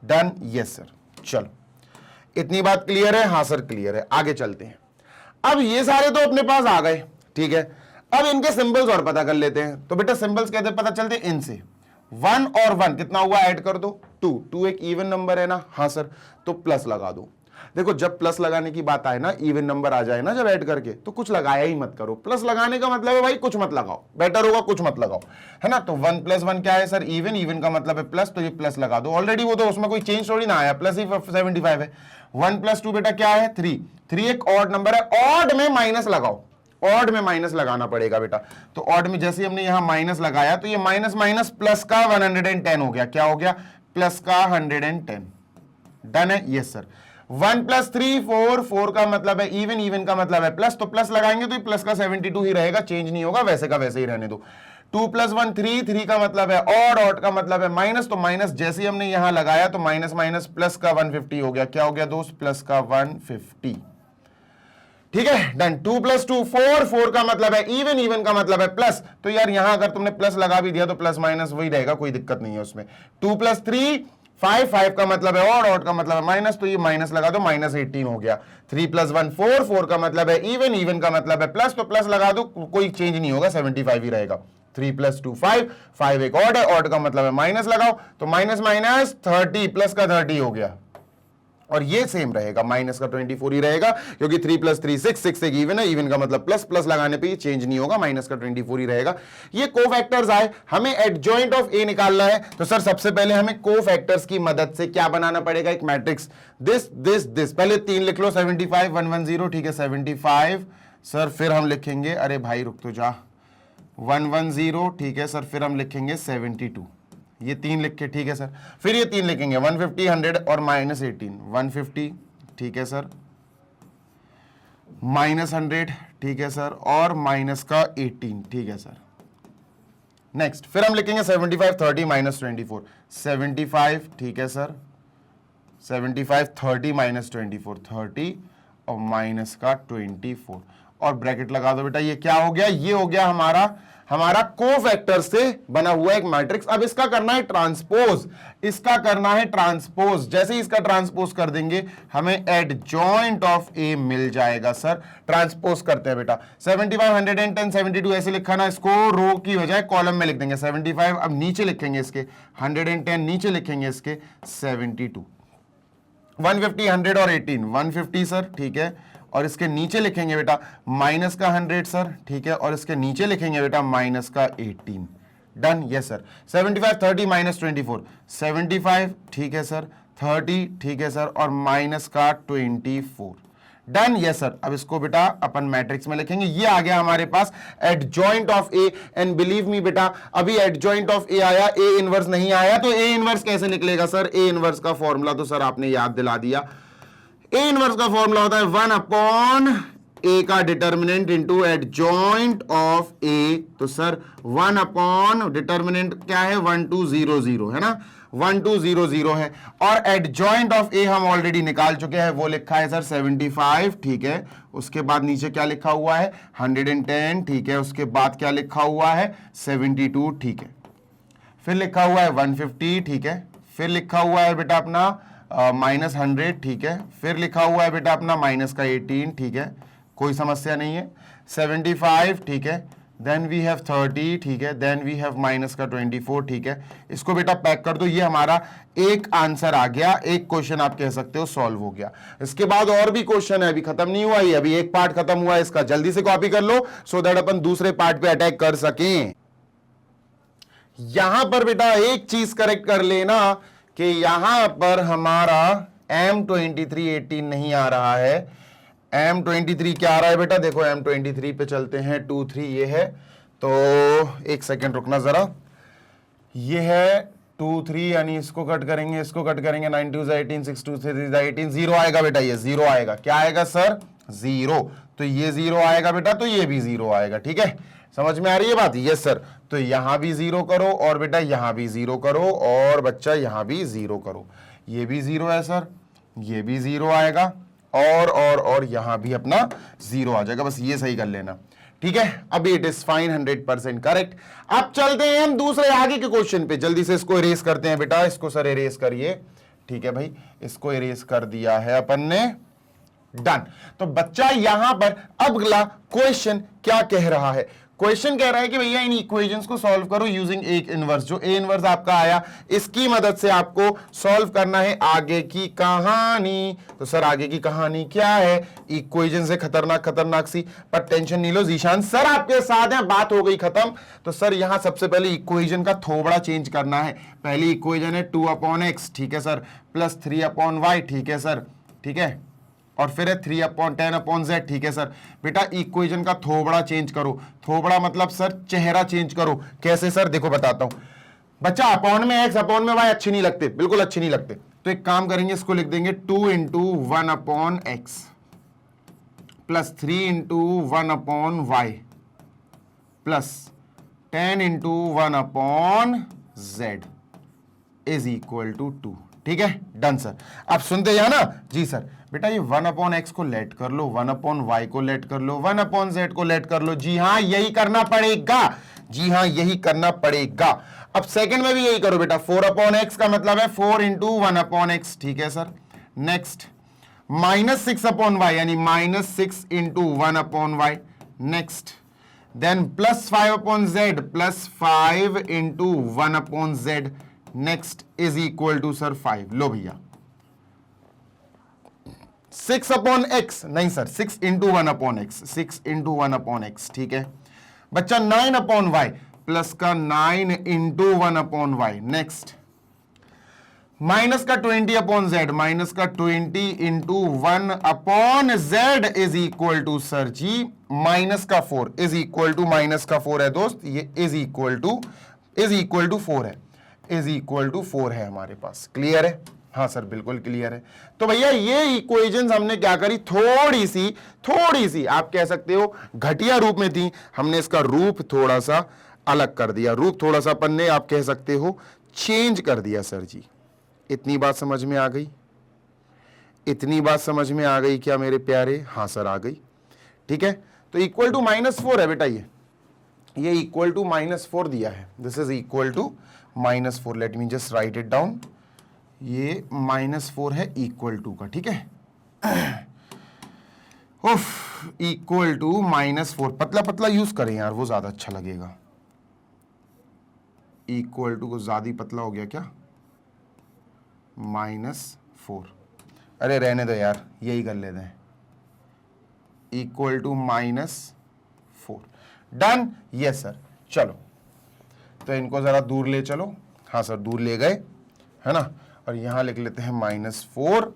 डन? Yes sir. चलो इतनी बात क्लियर है? हाँ सर क्लियर है। आगे चलते हैं। अब ये सारे तो अपने पास आ गए, ठीक है। अब इनके सिंबल्स और पता कर लेते हैं। तो बेटा सिंबल्स कैसे पता चलते हैं? इनसे 1 और 1 कितना हुआ ऐड कर दो, 2 एक इवन नंबर है ना? हाँ सर, तो प्लस लगा दो। देखो जब प्लस लगाने की बात आए ना, इवन नंबर आ जाए ना जब ऐड करके, तो कुछ लगाया ही मत करो। प्लस लगाने का मतलब है भाई कुछ मत लगाओ, बेटर होगा कुछ मत लगाओ, है ना। तो 1 + 1 क्या है सर? इवन। इवन का मतलब है प्लस, तो ये प्लस लगा दो। ऑलरेडी वो तो उसमें कोई चेंज थोड़ी ना आया, प्लस ही 75 है। 1 + 2 बेटा क्या है? 3 एक ऑड नंबर है, ऑड में माइनस लगाओ, ऑड में माइनस लगाना पड़ेगा बेटा। तो ऑड में जैसे हमने यहां माइनस लगाया, तो ये माइनस माइनस प्लस का 110 हो गया। क्या हो गया? प्लस का 110। डन है? Yes sir. 1 + 3 4, 4 का मतलब है इवन, इवन का मतलब है प्लस, तो प्लस लगाएंगे तो प्लस का 72 ही रहेगा, चेंज नहीं होगा, वैसे का वैसे ही रहने दो। 2 + 1 3, 3 का मतलब है ऑड, ऑड का मतलब है माइनस, तो माइनस जैसे ही हमने यहां लगाया तो माइनस माइनस प्लस का 150 हो गया। क्या हो गया दोस्त? प्लस का 150, ठीक है। डन। 2 + 2 4, 4 का मतलब है इवन, इवन का मतलब है प्लस, तो यार यहां अगर तुमने प्लस लगा भी दिया तो प्लस माइनस वही रहेगा, कोई दिक्कत नहीं है उसमें। 2 + 3 5, 5 का मतलब है ऑड, ऑड का मतलब है माइनस, तो ये माइनस लगा दो, -18 हो गया। 3 + 1 4, 4 का मतलब है इवन, इवन का मतलब है प्लस, तो प्लस लगा दो, कोई चेंज नहीं होगा, 75 ही रहेगा। 3 + 2 5, 5 एक ऑड है, ऑड का मतलब है माइनस लगाओ, तो माइनस माइनस 30 प्लस का 30 हो गया। और ये सेम रहेगा, माइनस का 24 ही रहेगा, क्योंकि 3 + 3 6, 6 एक इवन है, इवन का मतलब प्लस, प्लस लगाने पे ये चेंज नहीं होगा, माइनस का 24 ही रहेगा। ये कोफैक्टर्स आए, हमें एडजॉइंट ऑफ ए निकालना है, तो सर सबसे पहले हमें कोफैक्टर्स की मदद से क्या बनाना पड़ेगा, एक मैट्रिक्स, दिस दिस दिस, पहले 3 लिख लो, 75 110, ठीक है 75 सर, फिर हम लिखेंगे, अरे भाई रुक तो जा, 110, ठीक है सर, फिर हम लिखेंगे 72, ये 3 लिख के, ठीक है सर, फिर ये 3 लिखेंगे 150 100 और -18, 150 ठीक है सर, -100 ठीक है सर, और माइनस का 18 ठीक है सर। नेक्स्ट फिर हम लिखेंगे 75 30 -24, 75 ठीक है सर, 75 30 -24 30 और माइनस का 24 और ब्रैकेट लगा दो बेटा। ये क्या हो गया, ये हो गया हमारा कोफैक्टर से बना हुआ एक मैट्रिक्स। अब इसका करना है ट्रांसपोज, इसका करना है ट्रांसपोज। जैसे ही इसका ट्रांसपोज कर देंगे हमें एडजॉइंट ऑफ ए मिल जाएगा। सर ट्रांसपोज करते हैं बेटा, 75 110 72 ऐसे लिखा ना, इसको रो की बजाय कॉलम में लिख देंगे। 75 अब नीचे लिखेंगे इसके, 110 नीचे लिखेंगे इसके, 72 150 100 और 18 150 सर ठीक है, और इसके नीचे लिखेंगे बेटा माइनस का 100 सर ठीक है, और इसके नीचे लिखेंगे बेटा माइनस का 18। Done, yes sir. 75 30 -24, 75 ठीक है सर, 30 ठीक है सर, और माइनस का 24। Done, yes sir. अब इसको बेटा अपन मैट्रिक्स में लिखेंगे। ये आ गया हमारे पास adjoint of A, and believe me बेटा अभी एडजॉइंट ऑफ ए आया, ए इनवर्स नहीं आया। तो ए इनवर्स कैसे निकलेगा सर, ए इनवर्स का फॉर्मूला तो सर आपने याद दिला दिया। ए इनवर्स का फॉर्मूला होता है 1 ए का डिटर्मिनेंट इंटू एडजॉइंट ऑफ ए। तो सर 1 डिटर्मिनेंट क्या है, 1 2 0 0 है ना, 1 2 0 0 है, और एडजॉइंट ऑफ ए हम ऑलरेडी निकाल चुके हैं, वो लिखा है सर 75 ठीक है, उसके बाद नीचे क्या लिखा हुआ है 110 ठीक है, उसके बाद क्या लिखा हुआ है 72 ठीक है, फिर लिखा हुआ है 150 ठीक है, फिर लिखा हुआ है बेटा अपना -100 ठीक है, फिर लिखा हुआ है बेटा अपना माइनस का 18 ठीक है, कोई समस्या नहीं है, 75 ठीक है, देन वी हैव 30 ठीक है, देन वी हैव माइनस का 24 ठीक है। इसको बेटा पैक कर दो, ये हमारा एक आंसर आ गया, एक क्वेश्चन आप कह सकते हो सॉल्व हो गया। इसके बाद और भी क्वेश्चन है, अभी खत्म नहीं हुआ, ये अभी एक पार्ट खत्म हुआ है इसका, जल्दी से कॉपी कर लो सो दैट अपन दूसरे पार्ट पे अटैक कर सकें। यहां पर बेटा एक चीज करेक्ट कर लेना कि यहां पर हमारा M23 18 नहीं आ रहा है, M23 क्या आ रहा है बेटा, देखो M23 पे चलते हैं, 2 3 ये है, तो एक सेकेंड रुकना जरा, ये है 2 3 यानी इसको कट करेंगे, इसको कट करेंगे, 9 2 18 6 2 3 18 0 आएगा बेटा, ये 0 आएगा, क्या आएगा सर 0, तो ये 0 आएगा बेटा, तो ये भी 0 आएगा, ठीक है, समझ में आ रही है बात, यस सर। तो यहां भी 0 करो, और बेटा यहां भी 0 करो, और बच्चा यहां भी 0 करो, ये भी 0 है सर, ये भी 0 आएगा, और यहां भी अपना 0 आ जाएगा, बस ये सही कर लेना, ठीक है। अभी इट इज फाइन, 100% करेक्ट। अब चलते हैं हम दूसरे आगे के क्वेश्चन पे, जल्दी से इसको इरेज करते हैं बेटा, इसको सर इरेज करिए, ठीक है भाई, इसको इरेज कर दिया है अपन ने, डन। तो बच्चा यहां पर अब अगला क्वेश्चन क्या कह रहा है, क्वेश्चन कह रहा है कि भैया इन इक्वेशंस को सॉल्व करो यूजिंग ए इनवर्स। जो ए इनवर्स आपका आया, इसकी मदद से आपको सॉल्व करना है आगे की कहानी। तो सर आगे की कहानी क्या है, इक्वेशन से खतरनाक सी, पर टेंशन नहीं लो, जीशान सर आपके साथ हैं, बात हो गई खत्म। तो सर यहां सबसे पहले इक्वेशन का थोबड़ा चेंज करना है। पहली इक्वेशन है 2/x ठीक है सर, प्लस 3/y ठीक है सर, ठीक है, और फिर है 3/10/z ठीक है सर। बेटा इक्वेशन का थोबड़ा चेंज करो, थोबड़ा मतलब सर चेहरा चेंज करो। कैसे सर, देखो बताता हूं बच्चा, अपॉन में x अपॉन में y अच्छे नहीं लगते, बिल्कुल अच्छे नहीं लगते। तो एक काम करेंगे, इसको लिख देंगे 2 × 1/x plus 3 × 1/y plus 10 × 1/z is equal to 2, ठीक है, डन सर। आप सुनते हैं ना, जी सर। बेटा ये 1/x को लेट कर लो, 1/y को लेट कर लो, 1/z को लेट कर लो, जी हाँ यही करना पड़ेगा, जी हाँ यही करना पड़ेगा। अब सेकंड में भी यही करो बेटा, 4/x का मतलब है 4 × 1/x ठीक है सर। नेक्स्ट -6/y यानी -6 × 1/y, next then plus 5/z plus 5 × 1/z next is equal to sir 5। लो भैया 6 अपॉन एक्स, नहीं sir 6 into 1 upon x, 6 into 1 upon x, ठीक है बच्चा। 9 अपॉन वाई प्लस का 9 into 1 upon y. Next minus का 20 upon z, minus का 20 into 1 upon z is equal to sir जी माइनस का 4 इज इक्वल टू माइनस का 4 है दोस्त, ये इज इक्वल टू 4 है, इज इक्वल टू 4 है हमारे पास। क्लियर है? हाँ सर बिल्कुल क्लियर है। तो भैया ये इक्वेशंस हमने क्या करी, थोड़ी सी आप कह सकते हो घटिया रूप में थी, हमने इसका रूप थोड़ा सा अलग कर दिया, रूप थोड़ा सा अपन ने आप कह सकते हो चेंज कर दिया सर जी। इतनी बात समझ में आ गई? इतनी बात समझ में आ गई क्या मेरे प्यारे? हाँ सर आ गई। ठीक है, तो इक्वल टू -4 है बेटा, ये इक्वल टू -4 दिया है, this is equal to -4। Let me just write it down, ये -4 है इक्वल टू का, ठीक है। उफ, इक्वल टू -4, पतला पतला यूज करें यार, वो ज्यादा अच्छा लगेगा। इक्वल टू को ज्यादा ही पतला हो गया क्या? -4, अरे रहने दो यार, यही कर लेते हैं, equal to -4। Done? Yes sir. चलो तो इनको जरा दूर ले चलो। हाँ सर दूर ले गए, है ना, और यहां लिख लेते हैं -4।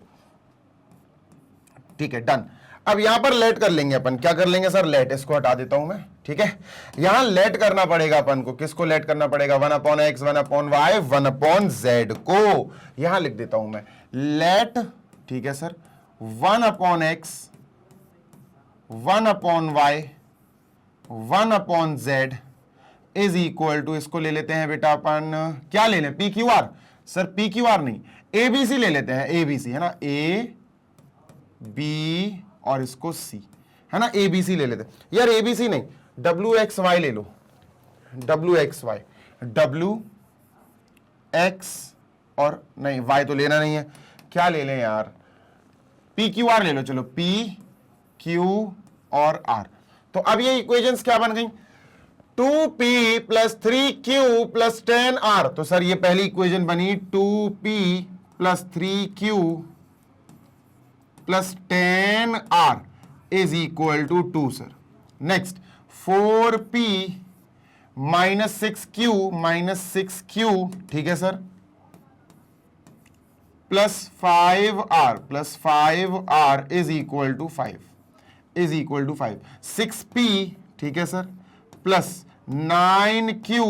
ठीक है डन। अब यहां पर लेट कर लेंगे अपन, क्या कर लेंगे सर? लेट, इसको हटा देता हूं मैं, ठीक है। यहां लेट करना पड़ेगा अपन को, किसको लेट करना पड़ेगा? 1 upon x, 1 upon y, 1 upon z को। यहां लिख देता हूं मैं लेट, ठीक है sir, 1 upon x, 1 upon y, 1 upon z is equal to, इसको ले लेते हैं बेटा अपन, क्या ले लें? P q r. Sir p q r नहीं, एबीसी ले लेते हैं, एबीसी है ना, ए बी और इसको सी, है ना, एबीसी ले लेते हैं। यार एबीसी नहीं, डब्ल्यू एक्स वाई ले लो, W X Y, W X और नहीं वाई तो लेना नहीं है, क्या ले लें यार? पी क्यू आर ले लो, चलो पी क्यू और आर। तो अब ये इक्वेशंस क्या बन गई? 2p plus 3q plus 10r। तो सर ये पहली इक्वेशन बनी 2p plus 3q plus 10r is equal to 2 sir. Next 4p minus 6q, ठीक है sir, plus 5r is equal to 5, is equal to 5। 6p, ठीक है sir, plus 9q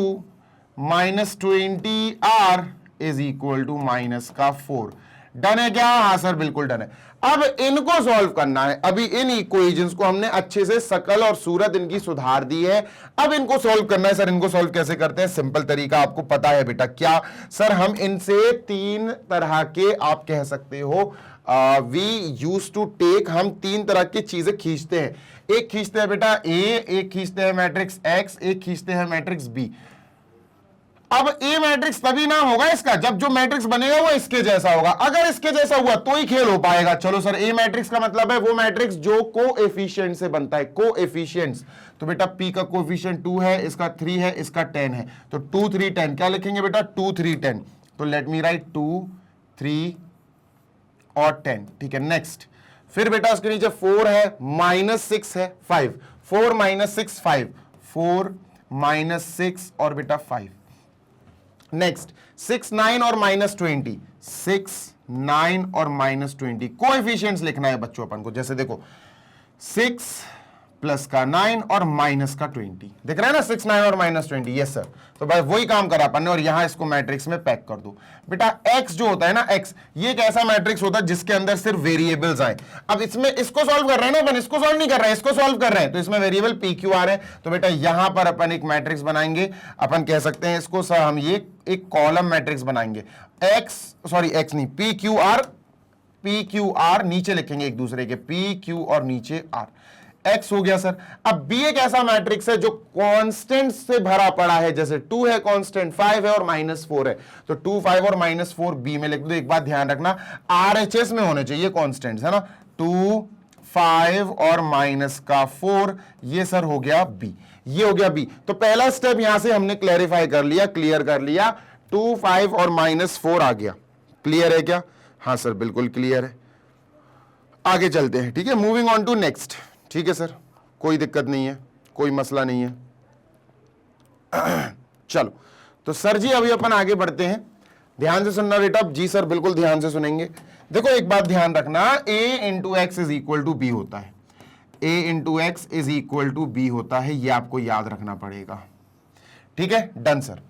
minus 20r is equal to -4। Done है क्या? हाँ sir बिल्कुल done है। अब इनको सॉल्व करना है। अभी इन इक्वेशंस को हमने अच्छे से शकल और सूरत इनकी सुधार दी है, अब इनको सॉल्व करना है। सर इनको सॉल्व कैसे करते हैं? सिंपल तरीका आपको पता है बेटा, क्या सर? हम इनसे 3 तरह के आप कह सकते हो वी यूज टू टेक, हम 3 तरह की चीजें खींचते हैं। एक खींचते हैं बेटा ए, एक खींचते हैं मैट्रिक्स एक्स, एक खींचते हैं मैट्रिक्स बी। अब ए मैट्रिक्स तभी नाम होगा इसका जब जो मैट्रिक्स बनेगा वो इसके जैसा होगा। अगर इसके जैसा हुआ तो ही खेल हो पाएगा। चलो सर, ए मैट्रिक्स का मतलब है वो मैट्रिक्स जो कोएफिशिएंट से बनता है, कोएफिशिएंट्स। तो बेटा पी का कोएफिशिएंट 2 है, इसका 3 है, इसका 10 है, तो 2 3 10 क्या लिखेंगे बेटा? 2 3 10। तो लेट मी राइट 2 3 और 10, ठीक है। नेक्स्ट फिर बेटा उसके नीचे 4 है, -6 है, 5, 4 -6 5, 4 -6 और बेटा 5। नेक्स्ट 6 9 और -20, 6 9 और -20 कोएफिशिएंट्स लिखना है बच्चों अपन को। जैसे देखो 6 प्लस का 9 और माइनस का 20, दिख रहा है ना, 6 9 और -20। यस सर, तो बस वही काम करा अपन ने, और यहां इसको मैट्रिक्स में पैक कर दो। बेटा x जो होता है ना, x ये एक ऐसा मैट्रिक्स होता है जिसके अंदर सिर्फ वेरिएबल्स आए। अब इसमें इसको सॉल्व कर रहे हैं ना अपन, इसको सॉल्व नहीं कर रहे हैं, इसको सॉल्व कर रहे हैं, तो इसमें वेरिएबल पी क्यू आर है। तो बेटा यहां पर अपन एक मैट्रिक्स बनाएंगे, अपन कह सकते हैं इसको सर हम ये एक कॉलम मैट्रिक्स बनाएंगे। x नहीं, पी क्यू आर नीचे लिखेंगे एक दूसरे के, पी क्यू और नीचे आर। x हो गया सर। अब b एक ऐसा मैट्रिक्स है जो कांस्टेंट से भरा पड़ा है, जैसे 2 है कांस्टेंट, 5 है और -4 है, तो 2 5 और -4 b में लिख दो। एक बात ध्यान रखना, RHS में होने चाहिए कांस्टेंट्स, है ना। 2 5 और -4, ये सर हो गया b, ये हो गया b। तो पहला स्टेप यहां से हमने क्लैरिफाई कर लिया, क्लियर कर लिया। 2 5 और -4 आ गया। क्लियर है क्या? हाँ सर बिल्कुल क्लियर है। आगे चलते हैं, ठीक है, मूविंग ऑन टू नेक्स्ट। ठीक है सर, कोई दिक्कत नहीं है, कोई मसला नहीं है। चलो तो सर जी अभी अपन आगे बढ़ते हैं, ध्यान से सुनना बेटा। जी सर बिल्कुल ध्यान से सुनेंगे। देखो एक बात ध्यान रखना, a into x is equal to b होता है, a into x is equal to b होता है, ये आपको याद रखना पड़ेगा। ठीक है, डन सर।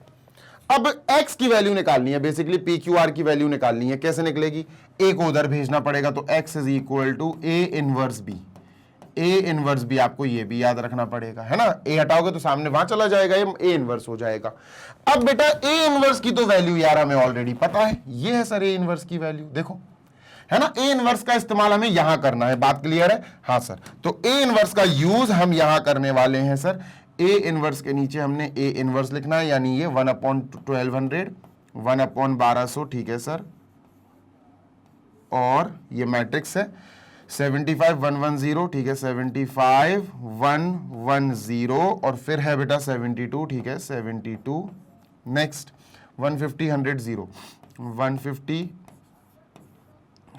अब x की वैल्यू निकालनी है, बेसिकली पी क्यू आर की वैल्यू निकालनी है। कैसे निकलेगी? a को उधर भेजना पड़ेगा, तो x is equal to a inverse b। a inverse b आपको ये भी याद रखना पड़ेगा, है ना। a हटाओगे तो सामने वहां चला जाएगा, ये a इनवर्स हो जाएगा। अब बेटा a इनवर्स की तो वैल्यू यार हमें ऑलरेडी पता है, ये है सर a इनवर्स की वैल्यू, देखो है ना। a इनवर्स का इस्तेमाल हमें यहां करना है, बात क्लियर है? हाँ सर, तो a इनवर्स का यूज हम यहां करने वाले हैं सर। a इनवर्स के नीचे हमने a इनवर्स लिखना है, यानी ये 1/1200, 1/1200, ठीक है सर। और ये मैट्रिक्स है 75110, ठीक है, 75110, और फिर है बेटा 72, ठीक है, 72। नेक्स्ट 150 100 0, 150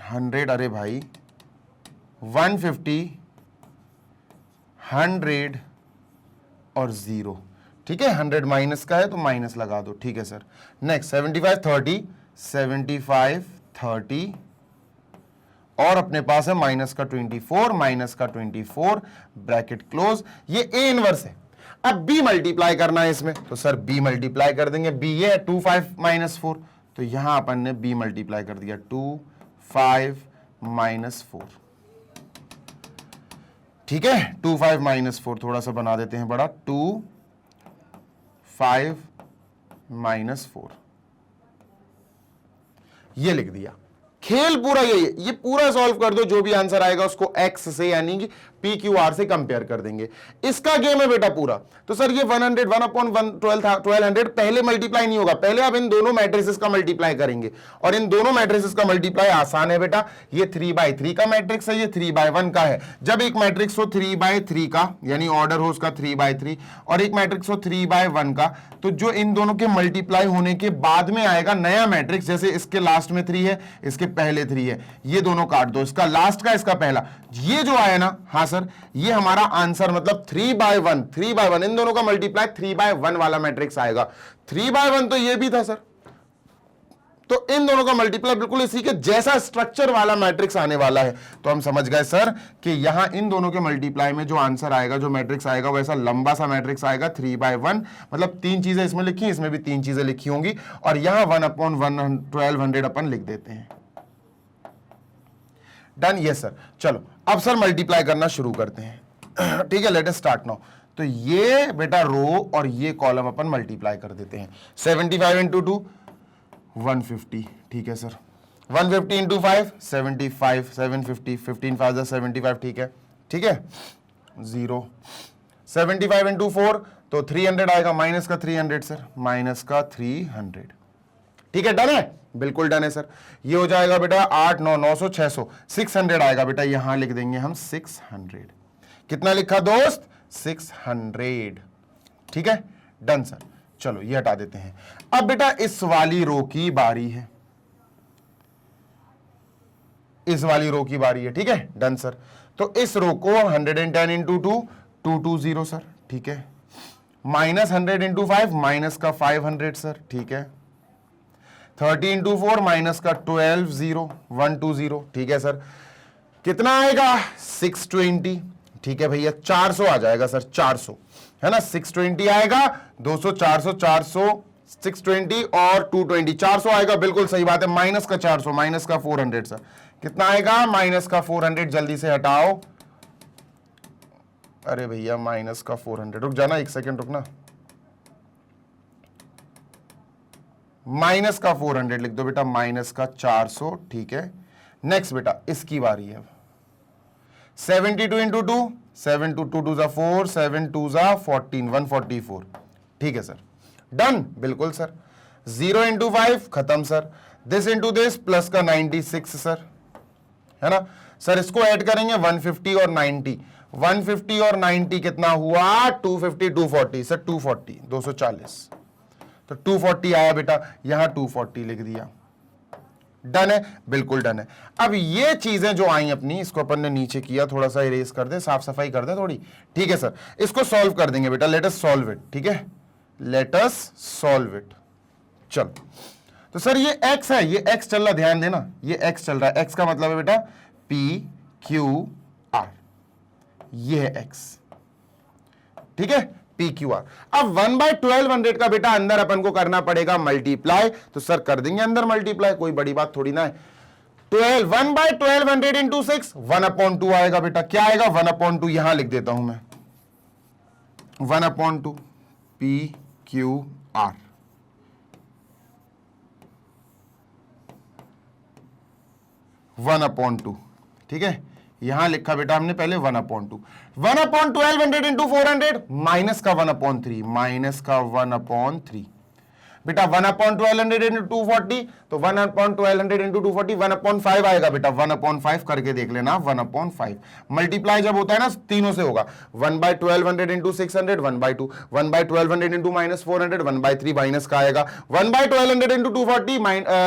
100, अरे भाई 150 100 और 0, ठीक है। 100 माइनस का है तो माइनस लगा दो, ठीक है सर। नेक्स्ट 75 30, 75 30, और अपने पास है माइनस का 24, माइनस का 24, ब्रैकेट क्लोज। ये a इनवर्स है। अब b मल्टीप्लाई करना है इसमें, तो सर b मल्टीप्लाई कर देंगे। b ये है 2 5 - 4, तो यहां अपन ने b मल्टीप्लाई कर दिया, 2 5 - 4, ठीक है। 2 5 - 4 थोड़ा सा बना देते हैं बड़ा, 2 5 - 4, ये लिख दिया। खेल पूरा यही है, ये पूरा सॉल्व कर दो, जो भी आंसर आएगा उसको x से यानी कि पी क्यू आर से कंपेयर कर देंगे। इसका गेम है बेटा पूरा। तो सर ये 100 1/1200 पहले मल्टीप्लाई नहीं होगा, पहले आप इन दोनों मैट्रिसेस का मल्टीप्लाई करेंगे, और इन दोनों मैट्रिसेस का मल्टीप्लाई आसान है बेटा। ये 3/3 का मैट्रिक्स है, ये 3/1 का है। जब एक मैट्रिक्स हो 3/3 का, यानी ऑर्डर हो उसका 3/3, और एक मैट्रिक्स हो 3/1 का, तो जो इन दोनों के मल्टीप्लाई होने के बाद में आएगा नया मैट्रिक्स, जैसे इसके लास्ट में 3 है, इसके पहले 3 है, ये दोनों काट दो, इसका लास्ट का इसका पहला, ये जो आया ना, हाँ सर, ये हमारा आंसर मतलब 3/1 इन दोनों का मल्टीप्लाई 3/1 वाला मैट्रिक्स आएगा। 3/1 तो ये भी था सर, तो इन दोनों का मल्टीप्लाई बिल्कुल इसी के जैसा स्ट्रक्चर वाला मैट्रिक्स आने वाला है। तो हम समझ गए सर कि यहां इन दोनों के मल्टीप्लाई में जो आंसर आएगा, जो मैट्रिक्स आएगा, वैसा लंबा सा मैट्रिक्स आएगा 3/1, मतलब 3 चीजें इसमें लिखी, इसमें भी 3 चीजें लिखी होंगी, और यहां 1/1200 अपन लिख देते हैं। Done, yes sir. चलो अब सर मल्टीप्लाई करना शुरू करते हैं, ठीक है, लेट अस स्टार्ट नाउ। तो ये बेटा रो और ये कॉलम अपन मल्टीप्लाई कर देते हैं। 75 × 2 150, ठीक है सर। 150 × 5 75, 750, 15 5 75, ठीक है, ठीक है, 0। 75 × 4 तो 300 आएगा, माइनस का 300 सर, माइनस का 300, ठीक है। डन है, बिल्कुल डन है सर। ये हो जाएगा बेटा 8 9 900 600, 600 आएगा बेटा, यहां लिख देंगे हम 600। कितना लिखा दोस्त? 600, ठीक है, डन सर। चलो ये हटा देते हैं। अब बेटा इस वाली रो की बारी है, इस वाली रो की बारी है, ठीक है, डन सर। तो इस रो को 110 × 2 220 सर, ठीक है, माइनस 100 × 5 माइनस का 500 सर, ठीक है। 30 × 4 माइनस का 12 0 120, ठीक है सर। कितना आएगा? 620, ठीक है भैया, 400 आ जाएगा सर, 400 है ना। 620 आएगा, 200 400 400 620 और 220, 400 आएगा, बिल्कुल सही बात है। माइनस का 400, माइनस का 400 सर, कितना आएगा? माइनस का 400, जल्दी से हटाओ। अरे भैया माइनस का 400, रुक जाना, 1 सेकेंड रुकना। माइनस का 400 लिख दो बेटा, माइनस का 400, ठीक है। नेक्स्ट बेटा इसकी बारी है। 72 × 2 7 2 2 2 4 7 2 14 144, ठीक है सर, डन, बिल्कुल सर। 0 × 5 खत्म sir. This into this plus का 96 सर, है ना सर। इसको ऐड करेंगे 150 और 90, 150 और 90 कितना हुआ? 250 240 सर, 240 240, तो 240 आया बेटा, यहां 240 लिख दिया। डन है, बिल्कुल डन है। अब ये चीजें जो आई अपनी, इसको अपन ने नीचे किया, थोड़ा सा इरेज कर दे, साफ सफाई कर दे थोड़ी, ठीक है सर। इसको सॉल्व कर देंगे बेटा, लेट अस सॉल्व इट, ठीक है, लेट अस सॉल्व इट। चल तो सर ये x है, ये x चल रहा, ध्यान देना, ये x चल रहा है, x का मतलब है बेटा p q r, ये है x, ठीक है, पी क्यू आर। अब 1/1200 का बेटा अंदर अपन को करना पड़ेगा मल्टीप्लाई, तो सर कर देंगे अंदर मल्टीप्लाई, कोई बड़ी बात थोड़ी ना है। 1/1200 इंटू 6 1/2 आएगा बेटा, क्या आएगा 1/2, यहां लिख देता हूं मैं 1/2 P q are, one upon two, ठीक है, यहां लिखा बेटा हमने पहले 1/2, 1/1200 इंटू 400 माइनस का 1/3, माइनस का 1/3 बेटा, 1/1200 इंटू 240, तो 1/1200 इंटू 240 1/5 आएगा बेटा, 1/5 करके देख लेना, 1/5 मल्टीप्लाई जब होता है ना तीनों से होगा, 1/1200 इंटू 600 1/2, 1/1200 इंटू माइनस 400 1/3 माइनस का आएगा, 1/1200 इंटू 240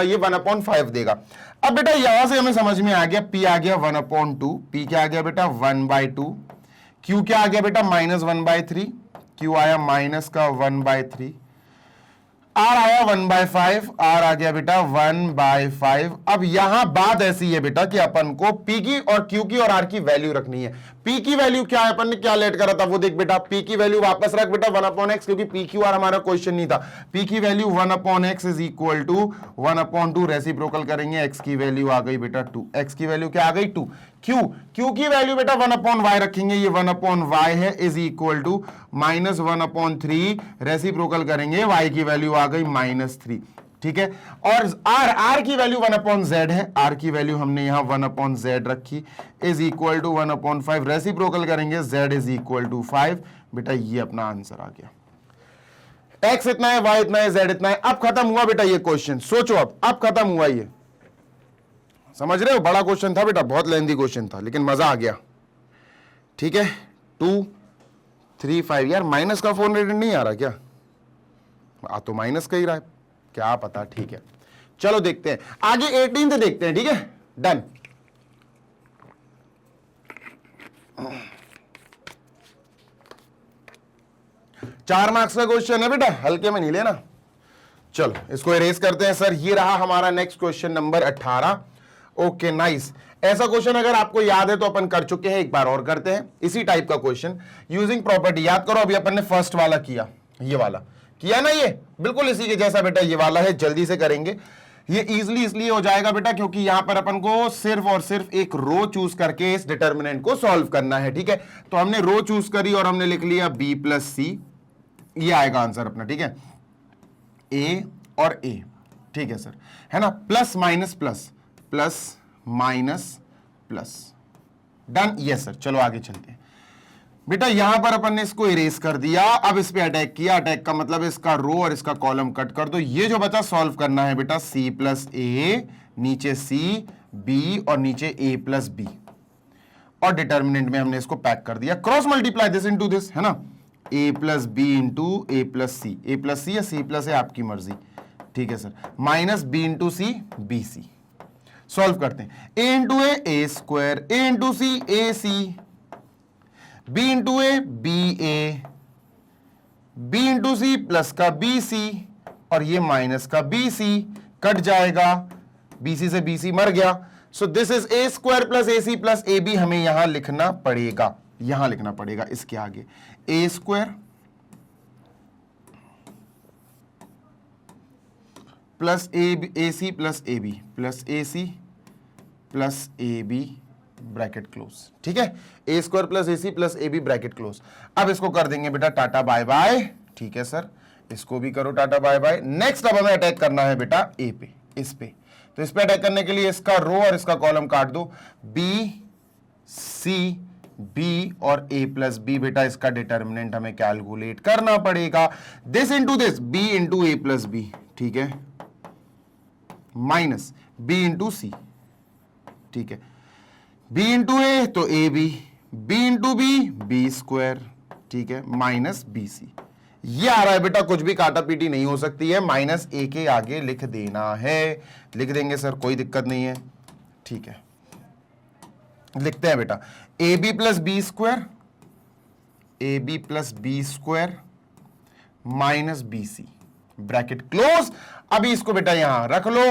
ये 1/5 देगा। अब बेटा यहां से हमें समझ में आ गया, P आ गया 1/2, P क्या आ गया बेटा 1/2, Q क्या आ गया बेटा -1/3, Q आया माइनस का 1/3, R आया 1/5, R आ गया बेटा 1/5। अब यहां बात ऐसी है बेटा कि अपन को P की और Q की और R की वैल्यू रखनी है। P की वैल्यू क्या है, अपन ने क्या लेट करा था वो देख बेटा, P की वैल्यू वापस रख बेटा 1/x, क्योंकि PQR हमारा क्वेश्चन नहीं था। P की value 1/x is equal to 1/2, reciprocal करेंगे, x की वैल्यू आ गई बेटा 2, x की वैल्यू क्या आ गई 2, Q की वैल्यू बेटा 1/y रखेंगे, ये 1/y है, इज इक्वल टू -1/3, रेसिप्रोकल करेंगे, y की वैल्यू आ गई -3, ठीक है। और R की वैल्यू 1/z है, R की वैल्यू हमने यहां 1/z रखी, इज इक्वल टू 1/5, रेसिप्रोकल करेंगे, z इज इक्वल टू 5, बेटा ये अपना आंसर आ गया। x इतना है, y इतना है, z इतना है। अब खत्म हुआ बेटा ये क्वेश्चन, सोचो अब खत्म हुआ ये, समझ रहे हो, बड़ा क्वेश्चन था बेटा, बहुत लेंथी क्वेश्चन था, लेकिन मजा आ गया, ठीक है। 2 3 5, यार माइनस का 400 नहीं आ रहा क्या, आ तो माइनस का ही रहा है, क्या पता, ठीक है। चलो देखते हैं आगे, 18 से देखते हैं, ठीक है, डन। चार मार्क्स का क्वेश्चन है बेटा, हल्के में नहीं लेना। चलो इसको इरेज करते हैं सर, ये रहा हमारा next question number 18। Okay nice, ऐसा क्वेश्चन अगर आपको याद है तो अपन कर चुके हैं, एक बार और करते हैं इसी टाइप का क्वेश्चन यूजिंग प्रॉपर्टी। याद करो अभी अपन ने फर्स्ट वाला किया, ये वाला किया ना, ये बिल्कुल इसी के जैसा बेटा ये वाला है, जल्दी से करेंगे। ये इजीली इसलिए हो जाएगा बेटा क्योंकि यहां पर अपन को सिर्फ और सिर्फ एक रो चूज करके इस डिटर्मिनेंट को सॉल्व करना है, ठीक है। तो हमने रो चूज करी और हमने लिख लिया b + c, ये आएगा आंसर अपना, ठीक है, a और a, ठीक है सर, है ना, plus minus plus, plus minus plus, done, yes sir. चलो आगे चलते हैं बेटा, यहां पर अपन ने इसको इरेज कर दिया, अब इस पे अटैक किया, अटैक का मतलब इसका रो और इसका कॉलम कट कर दो। ये जो बचा सॉल्व करना है बेटा c + a, नीचे c b और नीचे a + b, और डिटर्मिनेंट में हमने इसको पैक कर दिया, cross multiply this into this, है ना, a + b into a + c, a + c या c + a आपकी मर्जी, ठीक है sir, minus b into c b c. Solve करते हैं, a into a square, a into c a c, b into a b a, b into C plus का b c, और ये माइनस का b सी, कट जाएगा, b c से b c मर गया। So this is a square plus a c plus a b, हमें यहां लिखना पड़ेगा, यहां लिखना पड़ेगा इसके आगे a square plus A C plus A B plus A C plus A B bracket close, ठीक है, A square plus A C plus A B bracket close. अब इसको कर देंगे बेटा टाटा बाय बाय, ठीक है सर, इसको भी करो टाटा बाय बाय। नेक्स्ट अब हमें अटैक करना है बेटा ए पे, इस पे, तो इस पे अटैक करने के लिए इसका रो और इसका कॉलम काट दो, बी सी बी और a + b, बेटा इसका डिटर्मिनेंट हमें कैलकुलेट करना पड़ेगा, this into this, b into a + b, ठीक है, माइनस b इंटू सी, ठीक है, b इंटू a तो a b, b into b b square, ठीक है, माइनस b सी, ये आ रहा है बेटा, कुछ भी काटा पीटी नहीं हो सकती है, माइनस ए के आगे लिख देना है। लिख देंगे सर, कोई दिक्कत नहीं है, ठीक है। लिखते हैं बेटा, A B plus B square, A B plus B square minus B C, bracket close. अभी इसको बेटा यहां रख लो,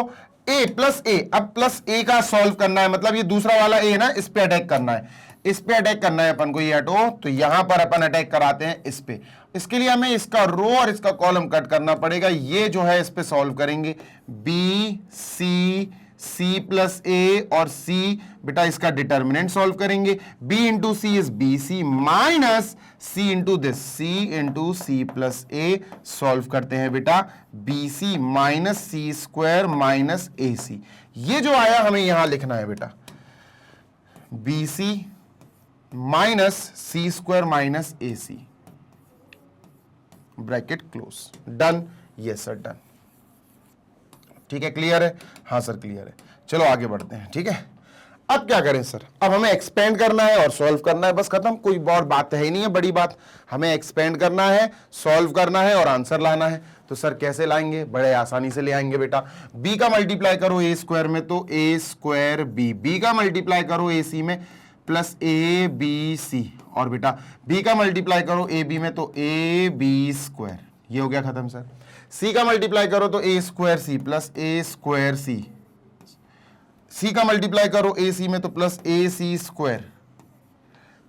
ए प्लस ए। अब प्लस ए का सॉल्व करना है, मतलब ये दूसरा वाला ए है ना, इस पे अटैक करना है, इस पे अटैक करना है अपन को, ये हटो, तो यहां पर अपन अटैक कराते हैं इस पे। इसके लिए हमें इसका रो और इसका कॉलम कट करना पड़ेगा। ये जो है इस पे सॉल्व करेंगे, बी सी, सी प्लस ए और सी, बेटा इसका डिटर्मिनेंट सॉल्व करेंगे। b into C is B C minus C into this, C into C plus A, solve करते हैं बेटा, B C minus C square minus A C. ये जो आया हमें यहां लिखना है बेटा, B C minus C square minus A C, bracket close. Done? Yes sir, done. ठीक है, क्लियर है? हाँ सर क्लियर है। चलो आगे बढ़ते हैं, ठीक है। अब क्या करें सर, अब हमें एक्सपेंड करना है और सॉल्व करना है, बस खत्म। कोई और बात है ही नहीं है, बड़ी बात। हमें एक्सपेंड करना है, सॉल्व करना है और आंसर लाना है। तो सर कैसे लाएंगे? बड़े आसानी से ले आएंगे बेटा। बी का मल्टीप्लाई करो ए स्क्वायर में तो ए स्क्वायर बी, बी का मल्टीप्लाई करो ए सी में प्लस ए बी सी, और बेटा बी का मल्टीप्लाई करो ए बी में तो ए बी स्क्वायर। ये हो गया खत्म सर। सी का मल्टीप्लाई करो तो ए square C plus A square सी, सी का मल्टीप्लाई करो ए सी में तो प्लस ए सी स्क्वायर,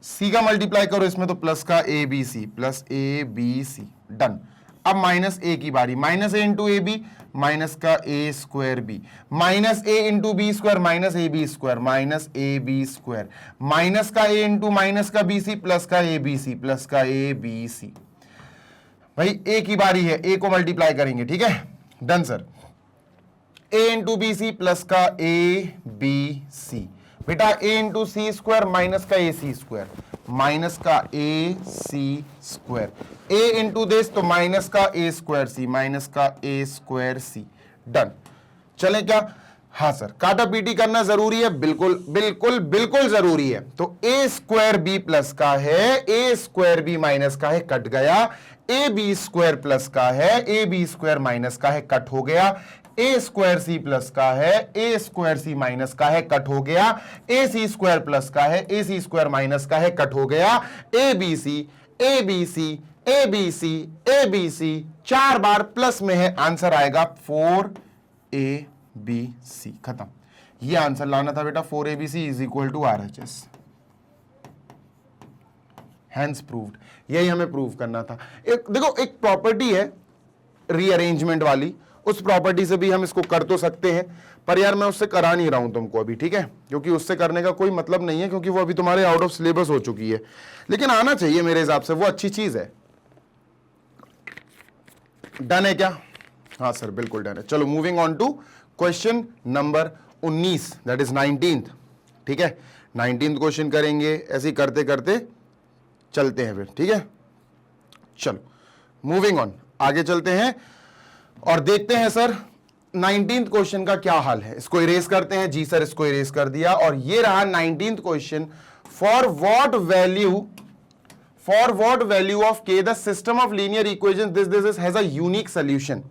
सी का मल्टीप्लाई करो इसमें तो प्लस का ए B C plus A B C. Done. अब माइनस ए की बारी, minus A into A B minus का ए square B, minus A into B square minus A B square minus A B square, minus का A into minus का B C plus का ए B C plus का ए B सी। भाई ए की बारी है, ए को मल्टीप्लाई करेंगे, ठीक है। Done sir. A into B C plus का ए बी सी, बेटा A into C square minus का ए सी स्क्वायर माइनस का A C square, A into this तो माइनस का ए स्क्वायर सी माइनस का ए स्क्वायर सी। डन। चले क्या? हाँ सर, काटा पीटी करना जरूरी है, बिल्कुल बिल्कुल बिल्कुल जरूरी है। तो ए स्क्वायर बी प्लस का है, ए स्क्वायर बी माइनस का है, कट गया। ए बी स्क्वायर प्लस का है, ए बी स्क्वायर माइनस का है, कट हो गया। ए स्क्वायर सी प्लस का है, ए स्क्वायर सी माइनस का है, कट हो गया। ए सी स्क्वायर प्लस का है, ए सी स्क्वायर माइनस का है, कट हो गया। A B C, A B C, A B C, A B C, 4 बार प्लस में है, आंसर आएगा 4 बी सी। खत्म। ये आंसर लाना था बेटा, 4 ABC is equal to RHS। Hence proved. यही हमें प्रूव करना था। एक देखो, एक प्रॉपर्टी है रीअरेंजमेंट वाली, उस प्रॉपर्टी से भी हम इसको कर तो सकते हैं, पर यार मैं उससे करा नहीं रहा हूं तुमको अभी, ठीक है, क्योंकि उससे करने का कोई मतलब नहीं है, क्योंकि वो अभी तुम्हारे आउट ऑफ सिलेबस हो चुकी है। लेकिन आना चाहिए मेरे हिसाब से, वो अच्छी चीज है। डन है क्या? हाँ सर बिल्कुल डन है। चलो moving on to question number 19, that is 19th। ठीक है, 19th क्वेश्चन करेंगे, ऐसे करते करते चलते हैं फिर, ठीक है। चलो मूविंग ऑन, आगे चलते हैं और देखते हैं सर 19th क्वेश्चन का क्या हाल है। इसको इरेज करते हैं। जी सर, इसको इरेज कर दिया। और ये रहा 19th question. For what value of k the system of linear equation this has a unique solution.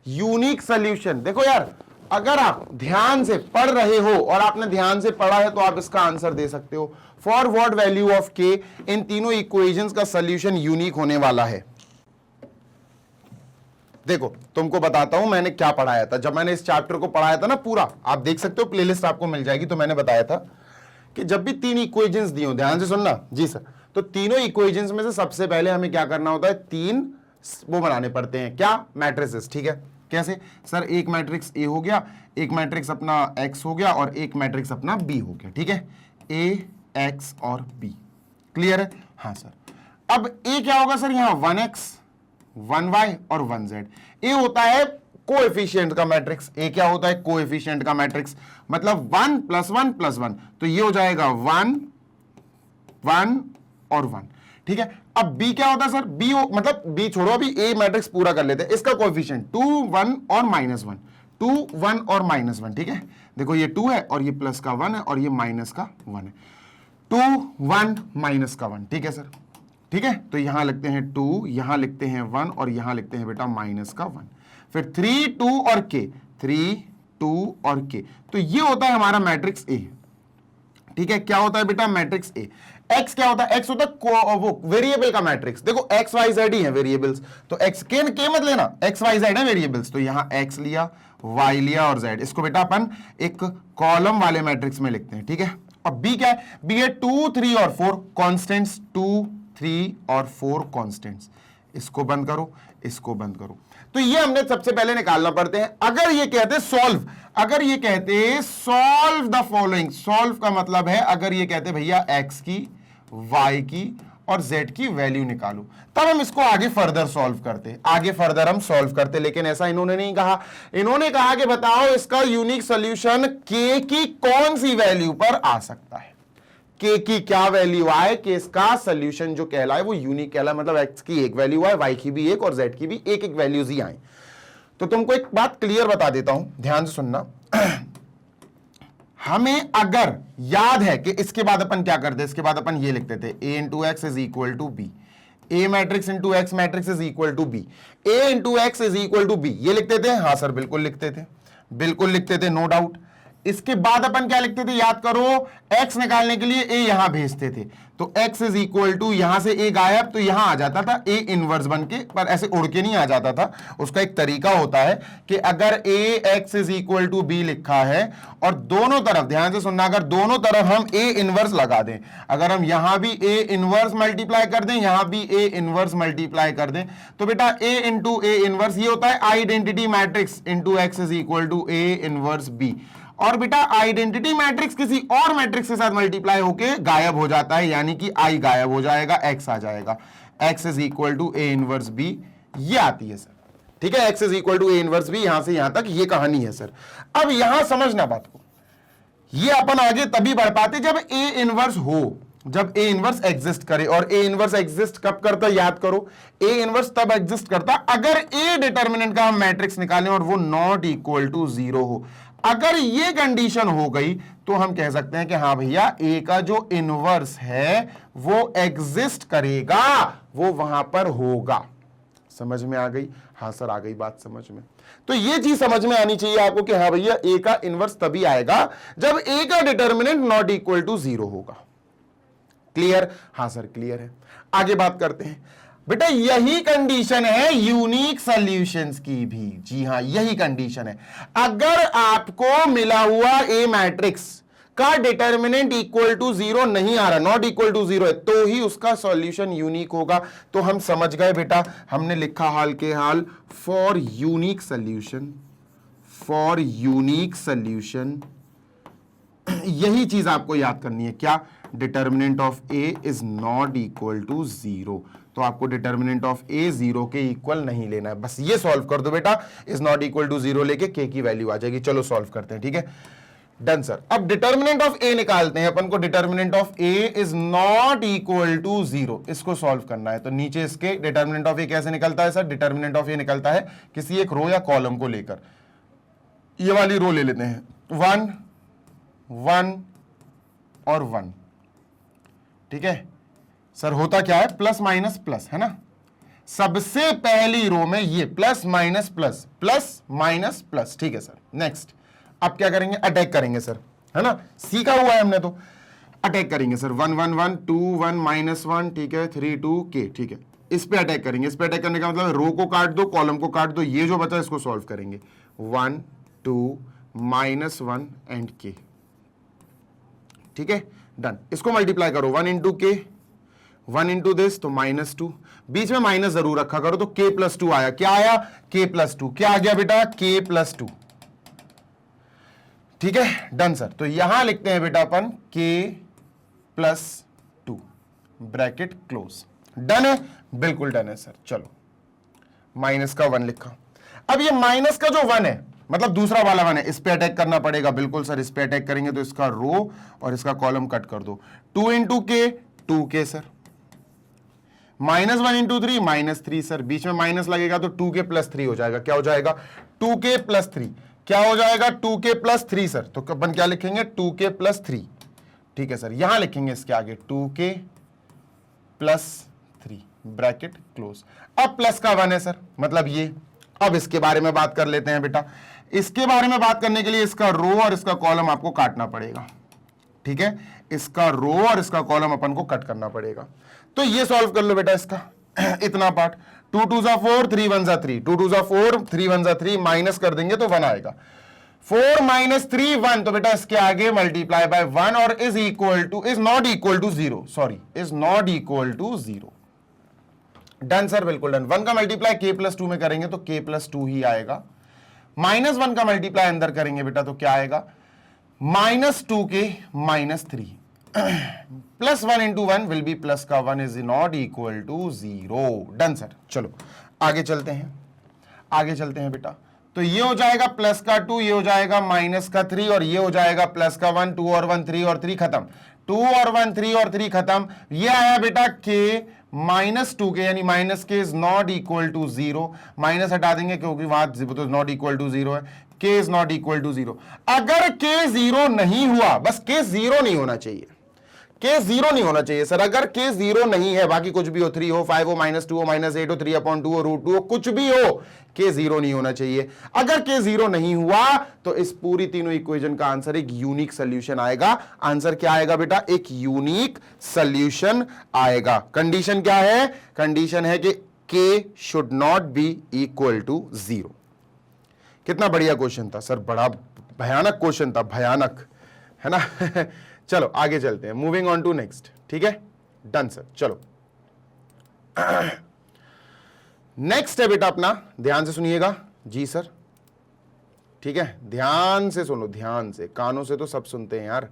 Unique solution. देखो यार, अगर आप ध्यान से पढ़ रहे हो और आपने ध्यान से पढ़ा है तो आप इसका आंसर दे सकते हो। For what value of k, इन तीनों इक्वेशंस का सॉल्यूशन यूनिक होने वाला है। देखो तुमको बताता हूं मैंने क्या पढ़ाया था। जब मैंने इस चैप्टर को पढ़ाया था ना पूरा, आप देख सकते हो, प्लेलिस्ट आपको मिल जाएगी। तो मैंने बताया था कि जब भी 3 इक्वेशंस दी हो, ध्यान से सुनना। जी सर, तो तीनों इक्वेशंस में से सबसे पहले हमें क्या करना होता है, 3 वो बनाने पड़ते हैं। क्या? मैट्रिसेस। ठीक है, कैसे सर? एक मैट्रिक्स ए हो गया, एक मैट्रिक्स अपना एक्स हो गया और एक मैट्रिक्स अपना बी हो गया। ठीक है, ए, एक्स और बी। क्लियर है? हाँ सर। अब ए क्या होगा सर? यहां 1x 1y और 1z। ए होता है कोएफिशिएंट का मैट्रिक्स। ए क्या होता है? कोएफिशिएंट का मैट्रिक्स। मतलब 1 + 1 + 1, तो ये हो जाएगा 1 1 और 1। ठीक है, अब बी क्या होता है सर? बी मतलब बी छोड़ो, अभी ए मैट्रिक्स पूरा कर लेते हैं। इसका कोएफिशिएंट 2 1 और -1, 2 1 और -1। ठीक है, देखो ये 2 है और ये प्लस का 1 है और ये माइनस का 1 है। 2 1 माइनस का 1। ठीक है सर, ठीक है, तो यहां लिखते हैं 2, यहां लिखते हैं 1 और यहां लिखते हैं बेटा माइनस का 1, फिर 3 2 और के, 3 2 और के, तो ये होता है हमारा मैट्रिक्स ए। ठीक है, क्या होता है बेटा मैट्रिक्स ए। एक्स क्या होता है, एक्स होता है वो वेरिएबल का मैट्रिक्स। देखो एक्स वाई जेड ही है वेरिएबल्स, तो एक्स के मत लेना, एक्स वाई जेड है वेरिएबल्स, तो यहां एक्स लिया, वाई लिया और जेड, इसको बेटा अपन एक कॉलम वाले मैट्रिक्स में लिखते हैं। ठीक है, अब बी क्या है, बी है 2 3 और 4 कॉन्स्टेंट्स, 2 3 और 4 कॉन्स्टेंट्स। इसको बंद करो, इसको बंद करो, तो ये हमने सबसे पहले निकालना पड़ते हैं। अगर ये कहते सॉल्व, अगर ये कहते सॉल्व द फॉलोइंग, सॉल्व का मतलब है अगर ये कहते भैया एक्स की, वाई की और जेड की वैल्यू निकालो, तब हम इसको आगे फर्दर सॉल्व करते, आगे फर्दर हम सॉल्व करते। लेकिन ऐसा इन्होंने नहीं कहा, इन्होंने कहा कि बताओ इसका यूनिक सॉल्यूशन के की कौन सी वैल्यू पर आ सकता है, के की क्या वैल्यू आए कि इसका सॉल्यूशन जो कहलाए वो यूनिक कहलाए, मतलब एक्स की एक वैल्यू आए, वाई की भी एक और जेड की भी एक एक वैल्यूज ही आए। तो तुमको एक बात क्लियर बता देता हूं, ध्यान से सुनना। हमें अगर याद है कि इसके बाद अपन क्या करते, इसके बाद अपन ये लिखते थे a into x is equal to B, A matrix into X matrix is equal to B, A into x is equal to B, ये लिखते थे। हाँ सर बिल्कुल लिखते थे, बिल्कुल लिखते थे, नो डाउट। इसके बाद अपन क्या लिखते थे, याद करो, x निकालने के लिए a यहां भेजते थे, तो x इज इक्वल टू, यहां से a गायब तो यहां आ जाता था a इनवर्स बन के, पर ऐसे उड़ के नहीं आ जाता था। उसका एक तरीका होता है कि अगर a x is equal to b लिखा है और दोनों तरफ, ध्यान से सुनना, अगर दोनों तरफ हम a इनवर्स लगा दें, अगर हम यहां भी a इनवर्स मल्टीप्लाई कर दें, यहां भी a इनवर्स मल्टीप्लाई कर दें, तो बेटा a इंटू a इनवर्स, ये होता है identity matrix into x is equal to a inverse b। और बेटा आइडेंटिटी मैट्रिक्स किसी और मैट्रिक्स के साथ मल्टीप्लाई होके गायब हो जाता है, यानी कि आई गायब हो जाएगा, एक्स आ जाएगा, X is equal to A inverse B, ये आती है सर। ठीक है, X is equal to A inverse B, यहां से यहां तक ये कहानी है सर। अब यहां समझना बात को, ये अपन आगे तभी बढ़ पाते जब ए इनवर्स हो, जब ए इनवर्स एग्जिस्ट करे। और ए इनवर्स एग्जिस्ट कब करता, याद करो, ए इनवर्स तब एग्जिस्ट करता अगर ए डिटर्मिनेंट का हम मैट्रिक्स निकालें और वो नॉट इक्वल टू 0 हो। अगर ये कंडीशन हो गई तो हम कह सकते हैं कि हाँ भैया ए का जो इनवर्स है वो एग्जिस्ट करेगा, वो वहां पर होगा। समझ में आ गई? हाँ सर आ गई बात समझ में। तो ये चीज समझ में आनी चाहिए आपको कि हाँ भैया ए का इनवर्स तभी आएगा जब ए का डिटर्मिनेंट नॉट इक्वल टू 0 होगा। क्लियर? हाँ सर क्लियर है। आगे बात करते हैं बेटा, यही कंडीशन है यूनिक सॉल्यूशंस की भी। जी हां यही कंडीशन है। अगर आपको मिला हुआ ए मैट्रिक्स का डिटर्मिनेंट इक्वल टू 0 नहीं आ रहा, नॉट इक्वल टू 0 है, तो ही उसका सॉल्यूशन यूनिक होगा। तो हम समझ गए बेटा, हमने लिखा हाल के हाल for unique solution, for unique solution. यही चीज आपको याद करनी है, क्या? Determinant of A is not equal to 0। तो आपको डिटर्मिनेंट ऑफ ए 0 के इक्वल नहीं लेना है, बस ये सॉल्व कर दो बेटा, इज नॉट इक्वल टू 0 लेके के की वैल्यू आ जाएगी। चलो सॉल्व करते हैं, ठीक है, डन सर। अब डिटर्मिनेंट ऑफ ए निकालते हैं अपन को। Determinant of A is not equal to 0, इसको सॉल्व करना है। तो नीचे इसके डिटर्मिनेंट ऑफ ए कैसे निकलता है सर? डिटर्मिनेंट ऑफ ए निकलता है किसी एक रो या कॉलम को लेकर। ये वाली रो ले लेते हैं, 1 1 और 1, ठीक है सर। होता क्या है, प्लस माइनस प्लस है ना। सबसे पहली रो में ये plus minus plus, plus minus plus, ठीक है सर। नेक्स्ट अब क्या करेंगे, अटैक करेंगे सर, है ना, सीखा हुआ है हमने, तो अटैक करेंगे सर। 1 1 1 2 1 -1, ठीक है, 3 2 के, ठीक है। इस पे अटैक करेंगे। इस पे अटैक करने का मतलब रो को काट दो, कॉलम को काट दो, ये जो बचा इसको सॉल्व करेंगे। 1 2 -1 एंड के, ठीक है, डन। इसको मल्टीप्लाई करो, 1 इंटू के, 1 इंटू दिस, तो -2, बीच में माइनस जरूर रखा करो। तो k + 2 आया, क्या आया? k + 2, क्या आ गया बेटा? k + 2, ठीक है, डन सर। तो यहां लिखते हैं बेटा अपन k + 2, ब्रैकेट क्लोज। डन है, बिल्कुल डन है सर। चलो माइनस का 1 लिखा। अब ये माइनस का जो 1 है, मतलब दूसरा वाला 1 है, इस पे अटैक करना पड़ेगा। बिल्कुल सर, इस पे अटैक करेंगे तो इसका रो और इसका कॉलम कट कर दो। 2 इंटू के, 2k सर। -1 into 3, -3 sir. बीच में माइनस लगेगा तो 2k + 3 हो जाएगा। क्या हो जाएगा? 2k + 3, क्या हो जाएगा? 2k + 3 sir. तो अपन क्या लिखेंगे? 2k + 3, ठीक है सर। यहां लिखेंगे इसके आगे 2k + 3 ब्रैकेट क्लोज। अब प्लस का 1 है सर, मतलब ये। अब इसके बारे में बात कर लेते हैं बेटा। इसके बारे में बात करने के लिए इसका रो और इसका कॉलम आपको काटना पड़ेगा, ठीक है। इसका रो और इसका कॉलम अपन को कट करना पड़ेगा। तो ये सॉल्व कर लो बेटा इसका इतना पार्ट। 2 2 जा 4, 3 1 जा 3, 2 2 जा 4, 3 1 जा 3, माइनस कर देंगे तो 1 आएगा। 4 माइनस 3 1, तो बेटा इसके आगे मल्टीप्लाई बाय 1 और is not equal to 0, sorry is not equal to 0। Done sir, बिल्कुल डन। 1 का मल्टीप्लाई k प्लस 2 में करेंगे तो k प्लस 2 ही आएगा। -1 का मल्टीप्लाई अंदर करेंगे बेटा तो क्या आएगा, -2k -3 plus 1 into 1 will be plus का 1 is not equal to 0। Done sir. चलो आगे चलते हैं, आगे चलते हैं बेटा। तो ये हो जाएगा प्लस का 2, ये हो जाएगा माइनस का 3 और ये हो जाएगा प्लस का 1, 2 और 1 3 और 3 खत्म, 2 और 1 3 और 3 खत्म। ये आया बेटा k -2k, यानी minus K is not equal to 0। Minus हटा देंगे क्योंकि वहां तो नॉट इक्वल टू 0 है। k is not equal to 0। अगर k 0 नहीं हुआ, बस k 0 नहीं होना चाहिए, k 0 नहीं होना चाहिए सर। अगर k 0 नहीं है, बाकी कुछ भी हो, 3 हो, 5 हो, -2 हो, -8 हो, 3/2 हो, √2 हो, कुछ भी हो, k 0 नहीं होना चाहिए। अगर k 0 नहीं हुआ तो इस पूरी तीनों इक्वेशन का आंसर एक यूनिक सोल्यूशन आएगा। आंसर क्या आएगा बेटा, एक यूनिक सोल्यूशन आएगा। कंडीशन क्या है, कंडीशन है कि k should not be equal to 0। कितना बढ़िया क्वेश्चन था सर, बड़ा भयानक क्वेश्चन था, भयानक, है ना चलो आगे चलते हैं, मूविंग ऑन टू नेक्स्ट, ठीक है। Done sir. चलो नेक्स्ट है बेटा अपना, ध्यान से सुनिएगा जी सर, ठीक है, ध्यान से सुनो, ध्यान से, कानों से तो सब सुनते हैं यार।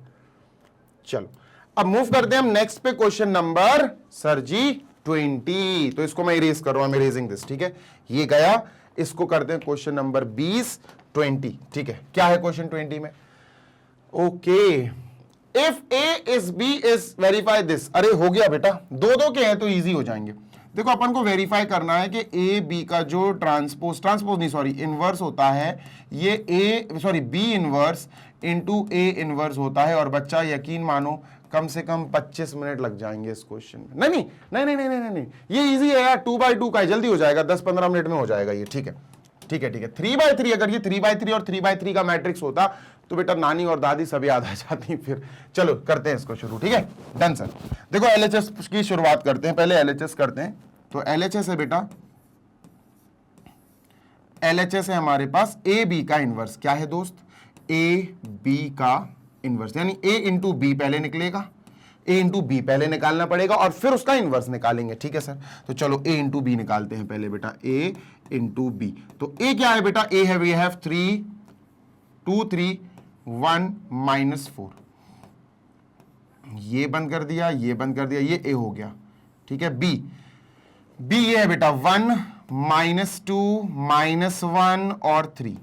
चलो अब मूव करते हैं हम नेक्स्ट पे, क्वेश्चन नंबर सर जी 20। तो इसको मैं इरेज कर रहा हूं, इरेजिंग दिस, ठीक है, ये गया। इसको करते हैं क्वेश्चन नंबर 20 20, ठीक है। क्या है क्वेश्चन 20 में, okay, if A is B is verify this. अरे हो गया बेटा, दो के हैं तो इजी हो जाएंगे। देखो अपन को वेरीफाई करना है कि ए बी का जो ट्रांसपोज नहीं सॉरी इनवर्स होता है, ये A sorry B inverse into A inverse होता है। और बच्चा यकीन मानो कम से कम 25 मिनट लग जाएंगे इस क्वेश्चन में। नहीं नहीं नहीं नहीं नहीं नहीं, ये इजी है यार, 2/2 का है, जल्दी हो जाएगा, 10-15 मिनट में हो जाएगा ये, ठीक है ठीक है ठीक है। 3/3, अगर ये 3/3 और 3/3 का मैट्रिक्स होता तो बेटा नानी और दादी सब याद आ जाती। फिर चलो करते हैं इसको शुरू, ठीक है। Done sir. देखो एलएचएस की शुरुआत करते हैं, पहले एलएचएस करते हैं। तो एलएचएस है बेटा, एलएचएस है हमारे पास ए बी का इनवर्स। क्या है दोस्त, ए बी का इनवर्स, यानी ए इंटू बी पहले निकलेगा, ए इंटू बी पहले निकालना पड़ेगा और फिर उसका इनवर्स निकालेंगे, ठीक है सर। तो चलो ए इंटू बी निकालते हैं पहले बेटा, ए इंटू बी। तो ए क्या है बेटा, ए है वी हैव 3 2 3 1 -4, ये बंद कर दिया, ये बंद कर दिया, ये ए हो गया, ठीक है। बी बी ये है बेटा 1 -2 -1 और 3,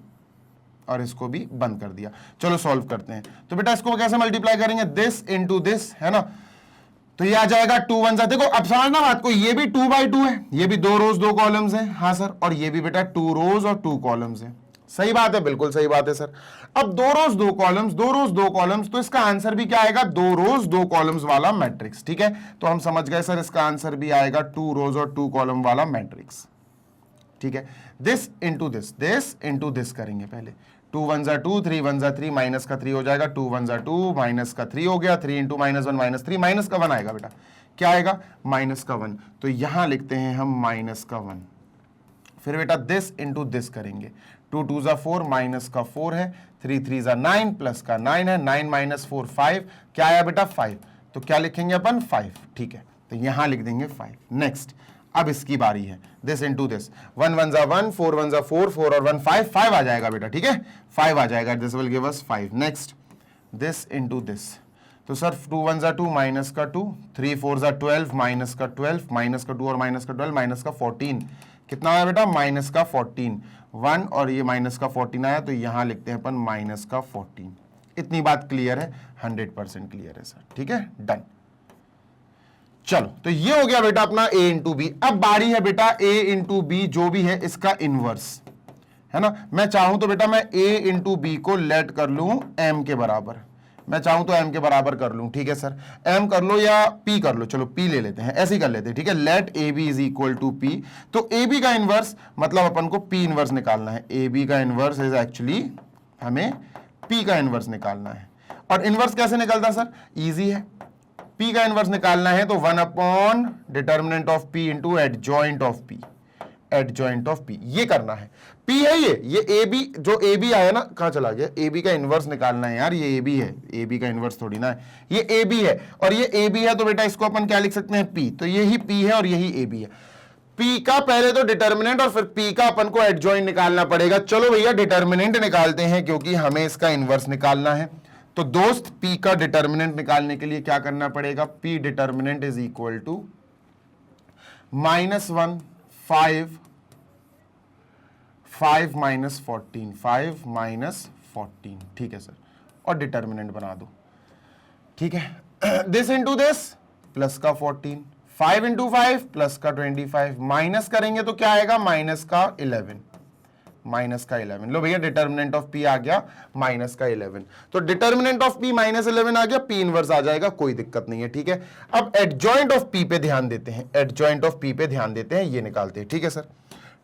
और इसको भी बंद कर दिया। चलो सॉल्व करते हैं। तो बेटा इसको कैसे मल्टीप्लाई करेंगे, दिस इंटू दिस, है ना। तो ये आ जाएगा 2 1 जा, देखो अब समझना बात को, ये भी 2/2 है, ये भी 2 रोज 2 कॉलम्स हैं, हाँ सर, और ये भी बेटा 2 रोज और 2 कॉलम्स हैं। सही बात है, बिल्कुल सही बात है सर। अब 2 रोज 2 कॉलम्स, 2 रोज 2 कॉलम्स, तो इसका आंसर भी क्या आएगा, 2 रोज 2 कॉलम्स वाला मैट्रिक्स, ठीक है। तो हम समझ गए सर, इसका आंसर भी आएगा 2 रोज और 2 कॉलम वाला मैट्रिक्स, ठीक है। This into this, this into this करेंगे पहले। 2 1 जा 2, 3 1 जा 3, माइनस का 3 हो जाएगा, 2 1 जा 2, माइनस का 3 हो गया, 3 इंटू -1 -3, माइनस का 1 आएगा बेटा, क्या आएगा, माइनस का 1। तो यहां लिखते हैं हम माइनस का 1। फिर बेटा दिस इंटू दिस करेंगे, 2 2 जा 4, माइनस का 4 है, 3 3 जा 9, प्लस का 9 है, 9 -4 5, क्या आया बेटा 5। तो क्या लिखेंगे अपन 5, ठीक है। तो यहां लिख देंगे 5। नेक्स्ट, अब इसकी बारी है, दिस इंटू दिस, 1 1 जा 1, 4 1 जा 4, 4 और 1 5, 5 आ जाएगा बेटा, ठीक है, 5 आ जाएगा, this will give us 5। Next, this into this, तो सर 2 1 जा 2, माइनस का 2, 3 4 जा 12, माइनस का 12, माइनस का 2 और माइनस का 12, माइनस का 14, कितना आया बेटा, माइनस का 14, 1 और ये माइनस का 14 आया, तो यहां लिखते हैं अपन माइनस का 14। इतनी बात क्लियर है, 100% क्लियर है सर, ठीक है, डन। चलो तो ये हो गया बेटा अपना a इंटू बी। अब बारी है बेटा a इंटू बी, जो भी है इसका इनवर्स, है ना। मैं चाहूं तो बेटा मैं a इंटू बी को लेट कर लूं m के बराबर, मैं चाहूं तो m के बराबर कर लूं, ठीक है सर, m कर लो या p कर लो, चलो p ले लेते हैं, ऐसे ही कर लेते हैं, ठीक है। Let ab is equal to p, तो ab का इनवर्स मतलब अपन को p इनवर्स निकालना है, ab का इनवर्स इज एक्चुअली हमें p का इनवर्स निकालना है। और इनवर्स कैसे निकलता सर, इजी है, p का इनवर्स निकालना है तो 1 upon determinant of p into adjoint of p, adjoint of p, ये करना है। p है ये ab, जो ab आया ना, कहां चला गया, ab का इनवर्स निकालना है यार, ये ab है, ab का इनवर्स थोड़ी ना है, ये ab है, और ये ab है तो बेटा इसको अपन क्या लिख सकते हैं, p, तो यही p है और यही ab है। p का पहले तो डिटर्मिनेंट और फिर p का अपन को एडजॉइंट निकालना पड़ेगा। चलो भैया डिटर्मिनेंट निकालते हैं, क्योंकि हमें इसका इनवर्स निकालना है। तो दोस्त p का डिटर्मिनेंट निकालने के लिए क्या करना पड़ेगा, p determinant is equal to -1 5 5 minus 14, 5 minus 14, ठीक है सर, और डिटर्मिनेंट बना दो, ठीक है। दिस इंटू दिस प्लस का 14, 5 इंटू 5 प्लस का 25, माइनस करेंगे तो क्या आएगा, माइनस का 11, माइनस का 11। लो भैया डिटर्मिनेंट ऑफ p आ गया माइनस का 11, तो डिटर्मिनेंट ऑफ p माइनस 11 आ गया, p इनवर्स आ जाएगा, कोई दिक्कत नहीं है, ठीक है। अब एडजॉइंट ऑफ p पे ध्यान देते हैं, एडजॉइंट ऑफ p पे ध्यान देते हैं, ये निकालते हैं, ठीक है सर,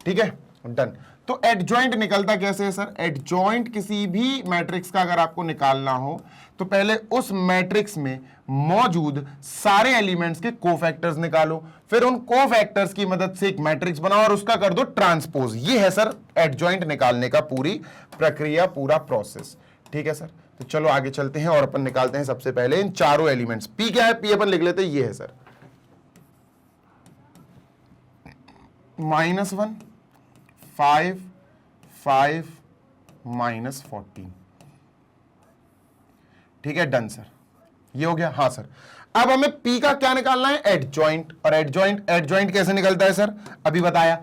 ठीक है, डन। तो एडजॉइंट निकलता कैसे है सर, एडजॉइंट किसी भी मैट्रिक्स का अगर आपको निकालना हो तो पहले उस मैट्रिक्स में मौजूद सारे एलिमेंट्स के कोफैक्टर्स निकालो, फिर उन कोफैक्टर्स की मदद से एक मैट्रिक्स बनाओ और उसका कर दो ट्रांसपोज। ये है सर एडजॉइंट निकालने का पूरी प्रक्रिया, पूरा प्रोसेस, ठीक है सर। तो चलो आगे चलते हैं और अपन निकालते हैं सबसे पहले इन चारों एलिमेंट्स। p क्या है, p अपन लिख लेते हैं, ये है सर -1 5 5 माइनस 14, ठीक है, डन सर, ये हो गया। हाँ सर, अब हमें p का क्या निकालना है, एडजॉइंट, और एडजॉइंट कैसे निकलता है सर, अभी बताया।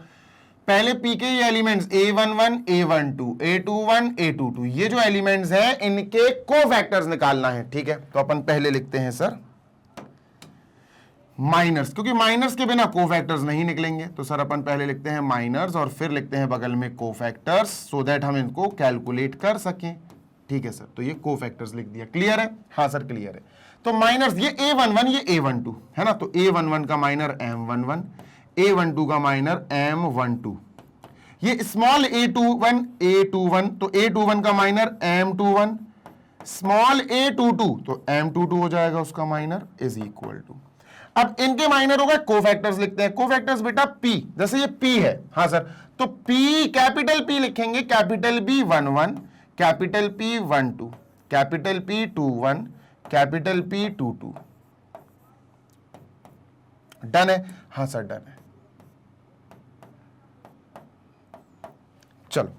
पहले p के ये elements a11 a12 a21 a22, ये जो एलिमेंट्स हैं इनके कोफैक्टर्स निकालना है, ठीक है। तो अपन पहले लिखते हैं सर माइनर्स, क्योंकि माइनर्स के बिना कोफैक्टर्स नहीं निकलेंगे, तो सर अपन पहले लिखते हैं माइनर्स और फिर लिखते हैं बगल में कोफैक्टर्स, सो दैट हम इनको कैलकुलेट कर सकें, ठीक है सर। तो ये कोफैक्टर्स लिख दिया, क्लियर है, हाँ सर क्लियर है। तो माइनर्स ये a11 ये a12 है ना, तो a11 का माइनर m11, a12 का माइनर m12, ये स्मॉल a21 तो a21 का माइनर m21, स्मॉल a22 तो m22 हो जाएगा उसका माइनर इज इक्वल टू। अब इनके माइनर हो गए, कोफैक्टर्स लिखते हैं, कोफैक्टर्स बेटा p, जैसे ये p है, हाँ सर, तो p कैपिटल p लिखेंगे, capital p 11, capital p 12, capital p 21, capital p 22, done है, हाँ सर डन है। चलो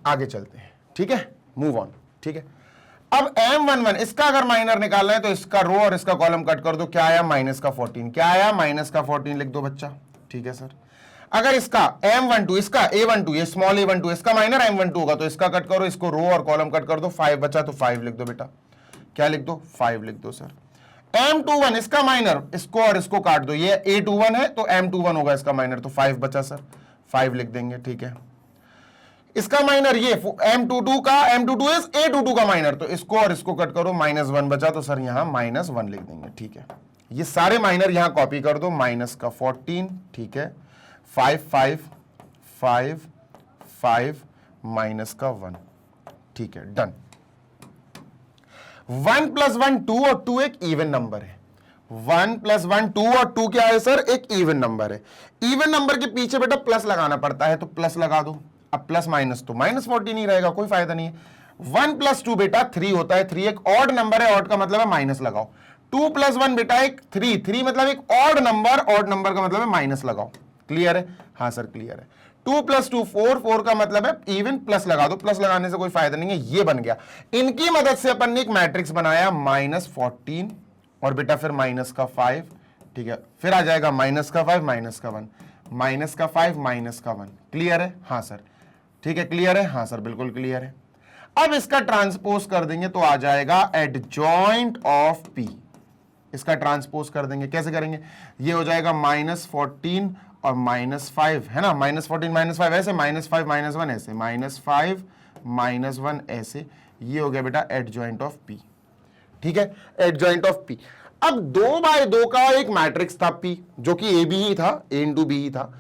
आगे चलते हैं, ठीक है, मूव ऑन, ठीक है। अब m11 इसका अगर माइनर निकालना है तो इसका रो और इसका कॉलम कट कर दो, क्या आया, माइनस का 14, क्या आया, माइनस का 14 लिख दो बच्चा, ठीक है सर। अगर इसका m12 इसका a12 ये स्मॉल a12 इसका माइनर m12 होगा तो इसका कट करो, इसको रो और कॉलम कट कर दो, 5 बचा तो 5 लिख दो बेटा, क्या लिख दो, 5 लिख दो सर। m21 इसका माइनर, इसको और इसको काट दो, ये a21 है तो m21 होगा इसका माइनर, तो 5 बचा सर, 5 लिख देंगे, ठीक है। इसका माइनर ये m22 का, m22 इज a22 का माइनर, तो इसको और इसको कट करो, -1 बचा तो सर यहां -1 लिख देंगे, ठीक है। ये सारे माइनर यहां कॉपी कर दो, माइनस का 14, ठीक है, 5 5 5 5 माइनस का 1, ठीक है, डन। 1 + 1 2 और 2 एक इवन नंबर है, 1 + 1 2 और 2 क्या है सर, एक इवन नंबर है। इवन नंबर के पीछे बेटा प्लस लगाना पड़ता है, तो प्लस लगा दो। अब प्लस माइनस तो -14 ही रहेगा, कोई फायदा नहीं है। 1 + 2 बेटा 3 होता है, 3 एक ऑड नंबर है, ऑड का मतलब है माइनस लगाओ। 2 + 1 बेटा एक 3, 3 मतलब एक ऑड नंबर, ऑड नंबर का मतलब है माइनस लगाओ, क्लियर है, हाँ सर क्लियर है। 2 + 2 4, 4 का मतलब है इवन, प्लस लगा दो, प्लस लगाने से कोई फायदा नहीं है, ये बन गया। इनकी मदद से अपन ने एक मैट्रिक्स बनाया, -14 और बेटा फिर माइनस का 5, ठीक है, फिर आ जाएगा माइनस का 5 माइनस का 1, माइनस का 5 माइनस का 1, क्लियर है, हाँ सर, ठीक है, क्लियर है, हाँ सर बिल्कुल क्लियर है। अब इसका ट्रांसपोज कर देंगे तो आ जाएगा एडजॉइंट ऑफ p, इसका ट्रांसपोज कर देंगे, कैसे करेंगे, ये हो जाएगा -14 और -5 है ना, -14 -5 ऐसे, -5 -1 ऐसे, -5 -1 ऐसे, ये हो गया बेटा एडजॉइंट ऑफ p, ठीक है, एडजॉइंट ऑफ पी। अब 2x2 का एक मैट्रिक्स था पी, जो कि ए बी ही था, ए इंटू बी ही था।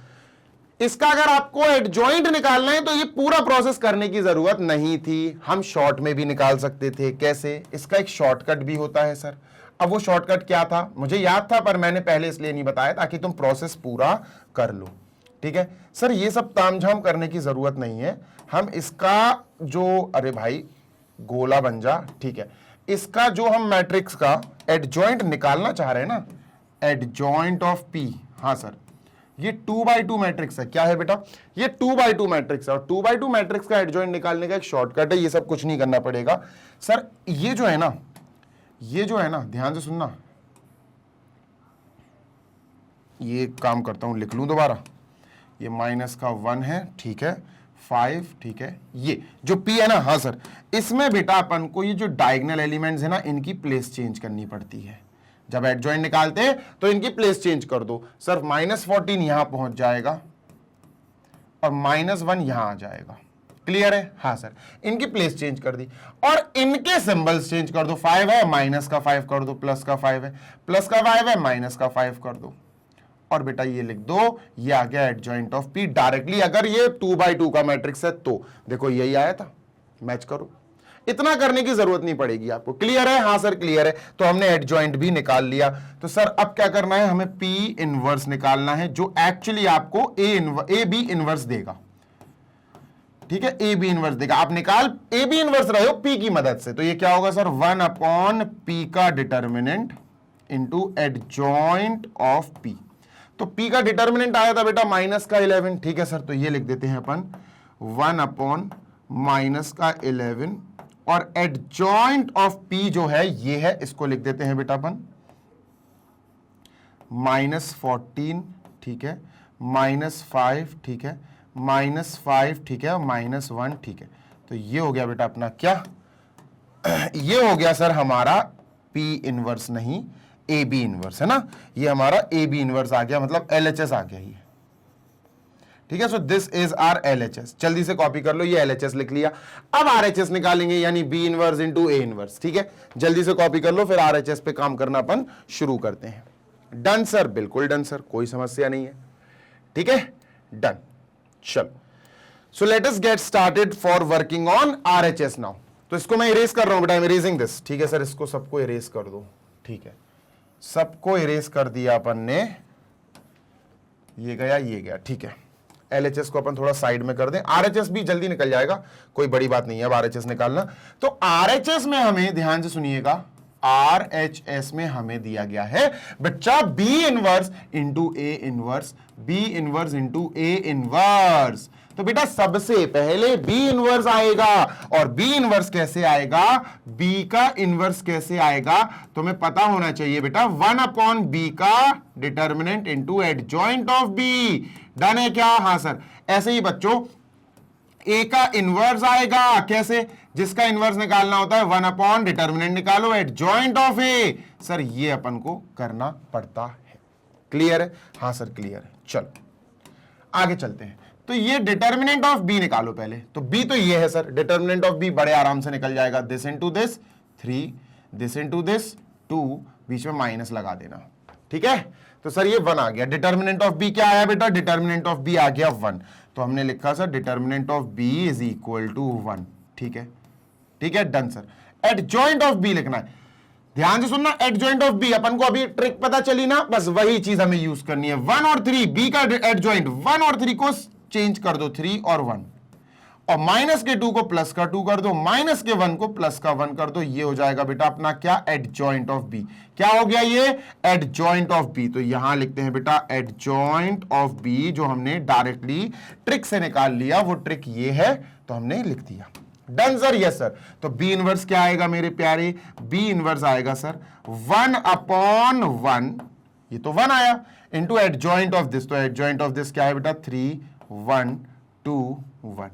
इसका अगर आपको एडजॉइंट निकालना है तो ये पूरा प्रोसेस करने की जरूरत नहीं थी, हम शॉर्ट में भी निकाल सकते थे। कैसे? इसका एक शॉर्टकट भी होता है सर। अब वो शॉर्टकट क्या था मुझे याद था, पर मैंने पहले इसलिए नहीं बताया ताकि तुम प्रोसेस पूरा कर लो। ठीक है सर, ये सब तामझाम करने की जरूरत नहीं है। हम इसका जो, अरे भाई गोला बन जा, ठीक है, इसका जो हम मैट्रिक्स का एडजॉइंट निकालना चाह रहे हैं ना, एडजॉइंट ऑफ पी, हाँ सर, ये 2x2 मैट्रिक्स है। क्या है बेटा? ये 2x2 मैट्रिक्स है, और 2x2 मैट्रिक्स का एडजॉइंट निकालने का एक शॉर्टकट है, ये सब कुछ नहीं करना पड़ेगा सर। ये जो है ना, ध्यान से सुनना, ये काम करता हूं, लिख लूं दोबारा। ये -1 है, ठीक है, 5, ठीक है, ये जो p है ना, हाँ सर, इसमें बेटा अपन को ये जो डायगोनल एलिमेंट्स है ना, इनकी प्लेस चेंज करनी पड़ती है। जब एडजॉइंट निकालते हैं तो इनकी प्लेस चेंज कर दो सर। -14 यहां पहुंच जाएगा और -1 यहां आ जाएगा। क्लियर है? हाँ सर, इनकी प्लेस चेंज कर दी और इनके सिंबल्स चेंज कर दो। 5 है, माइनस का 5 कर दो, प्लस का 5 है, प्लस का 5 है, माइनस का 5 कर दो, और बेटा ये लिख दो, ये आ गया एडजॉइंट ऑफ पी डायरेक्टली। अगर ये 2x2 का मैट्रिक्स है तो देखो यही आया था, मैच करो। इतना करने की जरूरत नहीं पड़ेगी आपको। क्लियर है? हाँ सर क्लियर है। तो हमने एडजॉइंट भी निकाल लिया। तो सर अब क्या करना है, हमें पी इनवर्स निकालना है, जो एक्चुअली आपको ए बी इनवर्स देगा। ठीक है, ए बी इनवर्स देगा। आप निकाल ए बी इनवर्स रहे हो पी की मदद से, तो ये क्या होगा सर, 1/p का determinant into adjoint of P. तो p का डिटर्मिनेंट आया था बेटा -11। ठीक है सर, तो ये लिख देते हैं अपन 1/-11, और एडजॉइंट ऑफ p जो है ये है, इसको लिख देते हैं बेटा अपन -14, ठीक है, -5, ठीक है, -5, ठीक है, -1, ठीक है। तो ये हो गया बेटा अपना क्या, ये हो गया सर हमारा p इनवर्स, नहीं ए बी इनवर्स है ना, ये हमारा ए बी इनवर्स आ गया, मतलब LHS आ गया ये। ठीक है, so this is our LHS। जल्दी से कॉपी कर लो, ये LHS लिख लिया। अब RHS निकालेंगे, यानी B inverse into A inverse. ठीक है, जल्दी से कॉपी कर लो, फिर RHS पे काम करना अपन शुरू करते हैं। डन सर, बिल्कुल डन सर, कोई समस्या नहीं है। ठीक है, डन। चलो, so let us get started for working on RHS now. तो इसको मैं इरेज कर रहा हूं बेटा, आई एम इरेजिंग दिस। ठीक है सर, इसको सबको इरेज कर दो। ठीक है, सबको इरेज कर दिया अपन ने, ये गया। ठीक है, LHS को अपन थोड़ा साइड में कर दें। RHS भी जल्दी निकल जाएगा, कोई बड़ी बात नहीं है अब RHS निकालना। तो RHS में हमें, ध्यान से सुनिएगा, RHS में हमें दिया गया है बच्चा B inverse into A inverse, B inverse into A inverse. तो बेटा सबसे पहले B इनवर्स आएगा, और B इनवर्स कैसे आएगा, B का इनवर्स कैसे आएगा, तुम्हें पता होना चाहिए बेटा, 1/b का determinant into adjoint of B। Done है क्या? हाँ सर। ऐसे ही बच्चों A का इनवर्स आएगा, कैसे, जिसका इनवर्स निकालना होता है 1/, डिटर्मिनेंट निकालो, एडजॉइंट ऑफ A। सर ये अपन को करना पड़ता है। क्लियर है? हाँ सर क्लियर है। चलो आगे चलते हैं। तो ये डिटर्मिनेंट ऑफ B निकालो पहले। तो B तो ये है सर, डिटर्मिनेंट ऑफ B बड़े आराम से निकल जाएगा। This into this 3, this into this 2, बीच में माइनस लगा देना। ठीक है, तो सर ये 1 आ गया। डिटर्मिनेंट ऑफ B क्या आया बेटा, डिटर्मिनेंट ऑफ B आ गया 1। तो हमने लिखा sir determinant of B is equal to 1। ठीक है, ठीक है, done sir. Adjoint of B लिखना है, ध्यान से सुनना। एडजॉइंट ऑफ B, अपन को अभी ट्रिक पता चली ना, बस वही चीज हमें यूज करनी है। 1 और 3, B का एडजॉइंट 1 और 3 को चेंज कर दो, 3 और 1, और माइनस के 2 को प्लस का 2 कर दो, माइनस के 1 को प्लस का 1 कर दो। ये हो जाएगा बेटा अपना क्या, एडजॉइंट ऑफ B। क्या हो गया ये, एडजॉइंट ऑफ B। तो यहां लिखते हैं बेटा एडजॉइंट ऑफ B, जो हमने डायरेक्टली ट्रिक से निकाल लिया, वो ट्रिक ये है, तो हमने लिख दिया। Done sir, yes sir. तो B इनवर्स क्या आएगा मेरे प्यारे, B इनवर्स आएगा सर 1/1, ये तो 1 आया, इंटू एडजॉइंट ऑफ दिस। तो एडजॉइंट ऑफ दिस क्या है बेटा, 3, 1, 2, 1।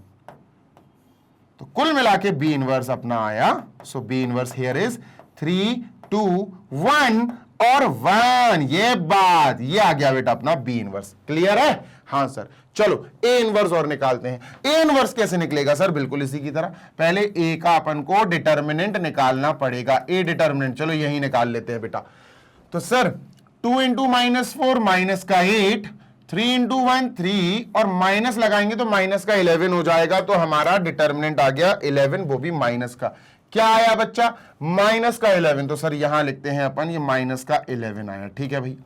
तो कुल मिला के B इनवर्स अपना आया। सो B इनवर्स हियर इज 3, 2, 1 और 1, ये बात, ये आ गया बेटा अपना बी इनवर्स। क्लियर है? हाँ सर। चलो ए इनवर्स और निकालते हैं। ए इनवर्स कैसे निकलेगा सर? बिल्कुल इसी की तरह, पहले ए का अपन को डिटर्मिनेंट निकालना पड़ेगा। ए डिटर्मिनेंट चलो यही निकाल लेते हैं बेटा। तो सर 2 इंटू -4 माइनस का 8, 3 इंटू 1 3, और माइनस लगाएंगे तो माइनस का 11 हो जाएगा। तो हमारा डिटर्मिनेंट आ गया 11, वो भी माइनस का। क्या आया बच्चा? माइनस का 11। तो सर यहां लिखते हैं अपन, ये माइनस का 11 आया। ठीक है भाई,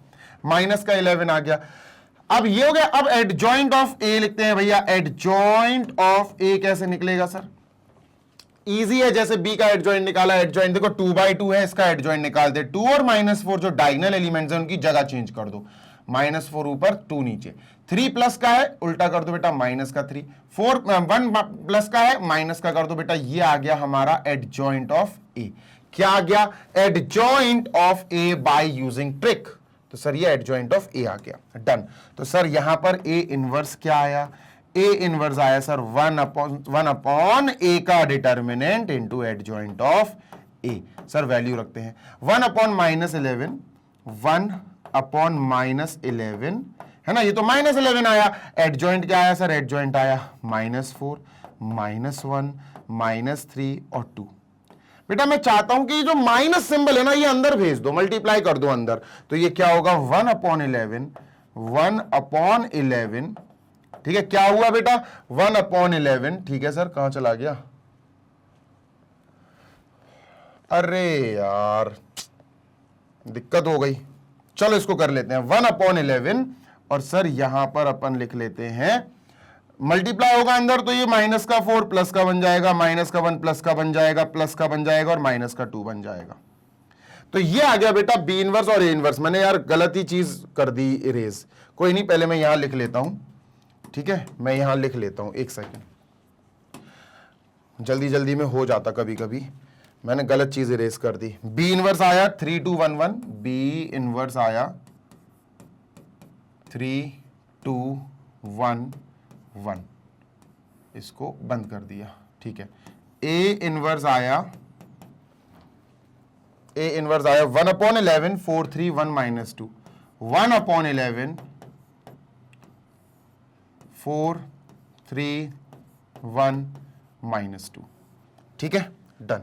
माइनस का 11 आ गया। अब ये हो गया। अब एडजॉइंट ऑफ ए लिखते हैं भैया। एडजॉइंट ऑफ ए कैसे निकलेगा सर? इजी है, जैसे बी का एडजॉइंट निकाला। एडजॉइंट देखो 2/2 है, इसका एडजॉइंट निकाल दे। 2 और -4 जो डायगोनल एलिमेंट्स हैं उनकी जगह चेंज कर दो। -4 ऊपर, 2 नीचे। 3 प्लस का है, उल्टा कर दो बेटा, माइनस का 3। 1 प्लस का है, माइनस का कर दो बेटा। ये आ गया हमारा एडजॉइंट ऑफ ए। क्या आ गया? Adjoint of A by using trick. तो सर ये एडजॉइंट ऑफ ए आ गया। डन। तो सर यहां पर ए इनवर्स क्या आया? ए इनवर्स आया सर 1 अपॉन ए का determinant into adjoint of A. Sir value रखते हैं 1 अपॉन -11, 1 अपॉन -11 है ना, ये तो -11 आया। एडजॉइंट क्या आया सर? एडजॉइंट आया -4, -1, -3 और 2। बेटा मैं चाहता हूं कि ये जो माइनस सिंबल है ना, ये अंदर भेज दो, मल्टीप्लाई कर दो अंदर। तो ये क्या होगा? 1 अपॉन 11, 1 अपॉन 11। ठीक है, क्या हुआ बेटा? 1 अपॉन 11। ठीक है सर, कहां चला गया? अरे यार दिक्कत हो गई। चलो इसको कर लेते हैं 1 अपॉन 11, और सर यहां पर अपन लिख लेते हैं, मल्टीप्लाई होगा अंदर तो ये माइनस का 4 प्लस का बन जाएगा, माइनस का 1 प्लस का बन जाएगा, प्लस का बन जाएगा, और माइनस का 2 बन जाएगा। तो ये आ गया बेटा बी इनवर्स और ए इनवर्स। मैंने यार गलत ही चीज कर दी इरेज। कोई नहीं, पहले मैं यहां लिख लेता हूं। ठीक है, मैं यहां लिख लेता हूं, एक सेकेंड, जल्दी जल्दी में हो जाता कभी कभी, मैंने गलत चीज इरेज कर दी। बी इनवर्स आया 3 2 1 1। बी इनवर्स आया 3 2 1 1। इसको बंद कर दिया। ठीक है, ए इनवर्स आया 1 अपॉन 11 4 3 1 -2। 1 अपॉन 11 4 3 1 -2। ठीक है, डन।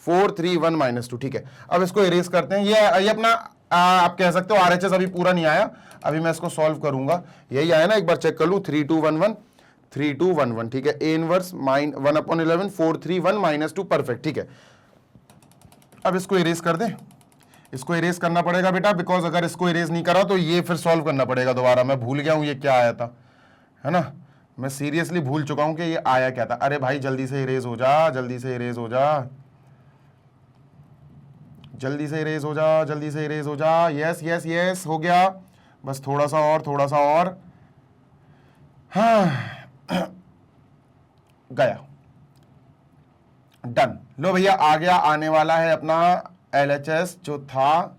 4 3 1 -2। ठीक है, अब इसको इरेज करते हैं। ये अपना आप कह सकते हो RHS अभी पूरा नहीं आया, अभी मैं इसको सॉल्व करूंगा। यही आया ना, एक बार चेक कर लूं। 3 2 1 1 3 2 1 1। ठीक है, ए इनवर्स 1 अपॉन 11 4 3 1 -2। परफेक्ट। ठीक है, अब इसको इरेज कर दें। इसको इरेज करना पड़ेगा बेटा, बिकॉज अगर इसको इरेज नहीं करा तो ये फिर सॉल्व करना पड़ेगा दोबारा। मैं भूल गया हूं ये क्या आया था, है ना, मैं सीरियसली भूल चुका हूं कि ये आया क्या था। अरे भाई जल्दी से इरेज हो जा, जल्दी से इरेज हो जा, जल्दी से इरेज हो जा, जल्दी से इरेज हो जा। यस यस यस, हो गया। बस थोड़ा सा और, थोड़ा सा और। हाँ गया, डन। लो भैया आ गया, आने वाला है अपना LHS जो था,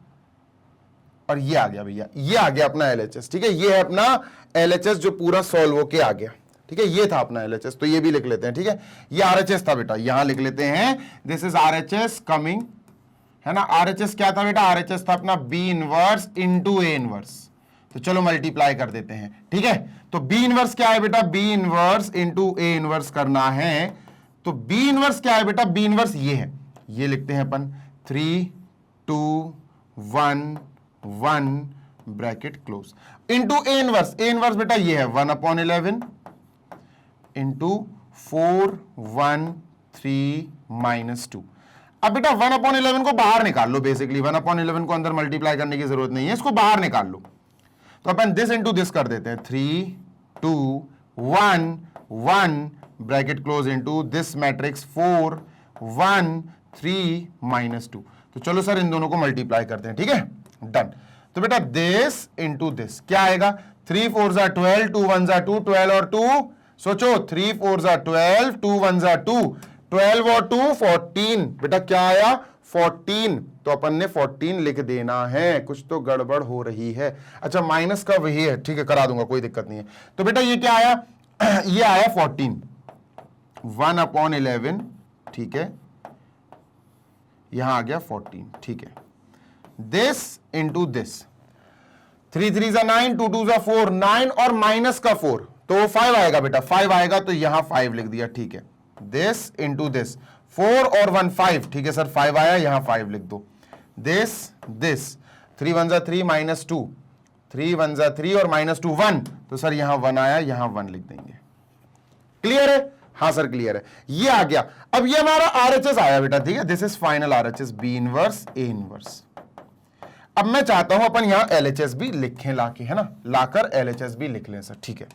और ये आ गया भैया, ये आ गया अपना LHS। ठीक है, ये है अपना LHS जो पूरा सॉल्व होके आ गया। ठीक है, ये था अपना LHS, तो ये भी लिख लेते हैं। ठीक है, ये RHS था बेटा, यहां लिख लेते हैं, दिस इज RHS कमिंग, है ना। RHS क्या था बेटा? RHS था अपना B inverse into A inverse. तो चलो मल्टीप्लाई कर देते हैं। ठीक है, तो बी इनवर्स क्या है बेटा? B inverse into A inverse करना है। तो बी इनवर्स क्या है बेटा? बी इनवर्स ये है, ये लिखते हैं अपन 3 2 1 1 bracket close into A inverse. A inverse बेटा ये है 1 अपॉन 11 इंटू 4 1 3 -2। अब बेटा 1 अपॉन 11 को बाहर निकाल लो। बेसिकली 1 अपॉन 11 को अंदर मल्टीप्लाई करने की जरूरत नहीं है, इसको बाहर निकाल लो। तो अपन दिस इंटू दिस कर देते हैं, 3 2 1 1 bracket close into this matrix 4 1 3 -2। तो चलो सर इन दोनों को मल्टीप्लाई करते हैं। ठीक है, डन। तो बेटा दिस इंटू दिस क्या आएगा? 3 4 12, 2 1 2, 12 और 2 सोचो, 3 4 12, 2 1 2, 12 और 2 14। बेटा क्या आया? 14। तो अपन ने 14 लिख देना है, कुछ तो गड़बड़ हो रही है। अच्छा माइनस का वही है, ठीक है करा दूंगा, कोई दिक्कत नहीं है। तो बेटा ये क्या आया? ये आया 14, 1 अपॉन 11। ठीक है, यहां आ गया 14। ठीक है, दिस इंटू दिस, 3 3 जा 9, 2 2 जा 4, 9 और माइनस का 4 तो 5 आएगा बेटा, 5 आएगा तो यहां 5 लिख दिया, ठीक है। दिस इंटू दिस, 4 और 1 5, ठीक है सर, 5 आया, यहां 5 लिख दो। दिस 3 1 जा 3 माइनस 2, 3 1 जा 3 और माइनस 2 1, तो सर यहां 1 आया, यहां 1 लिख देंगे। क्लियर है? हाँ सर क्लियर है, ये आ गया। अब ये हमारा आरएचएस आया बेटा, ठीक है, this is final RHS, B inverse A inverse. अब मैं चाहता हूं अपन यहां एलएचएस भी लिखें लाके, है ना, लाकर एलएचएस भी लिख लें सर, ठीक है।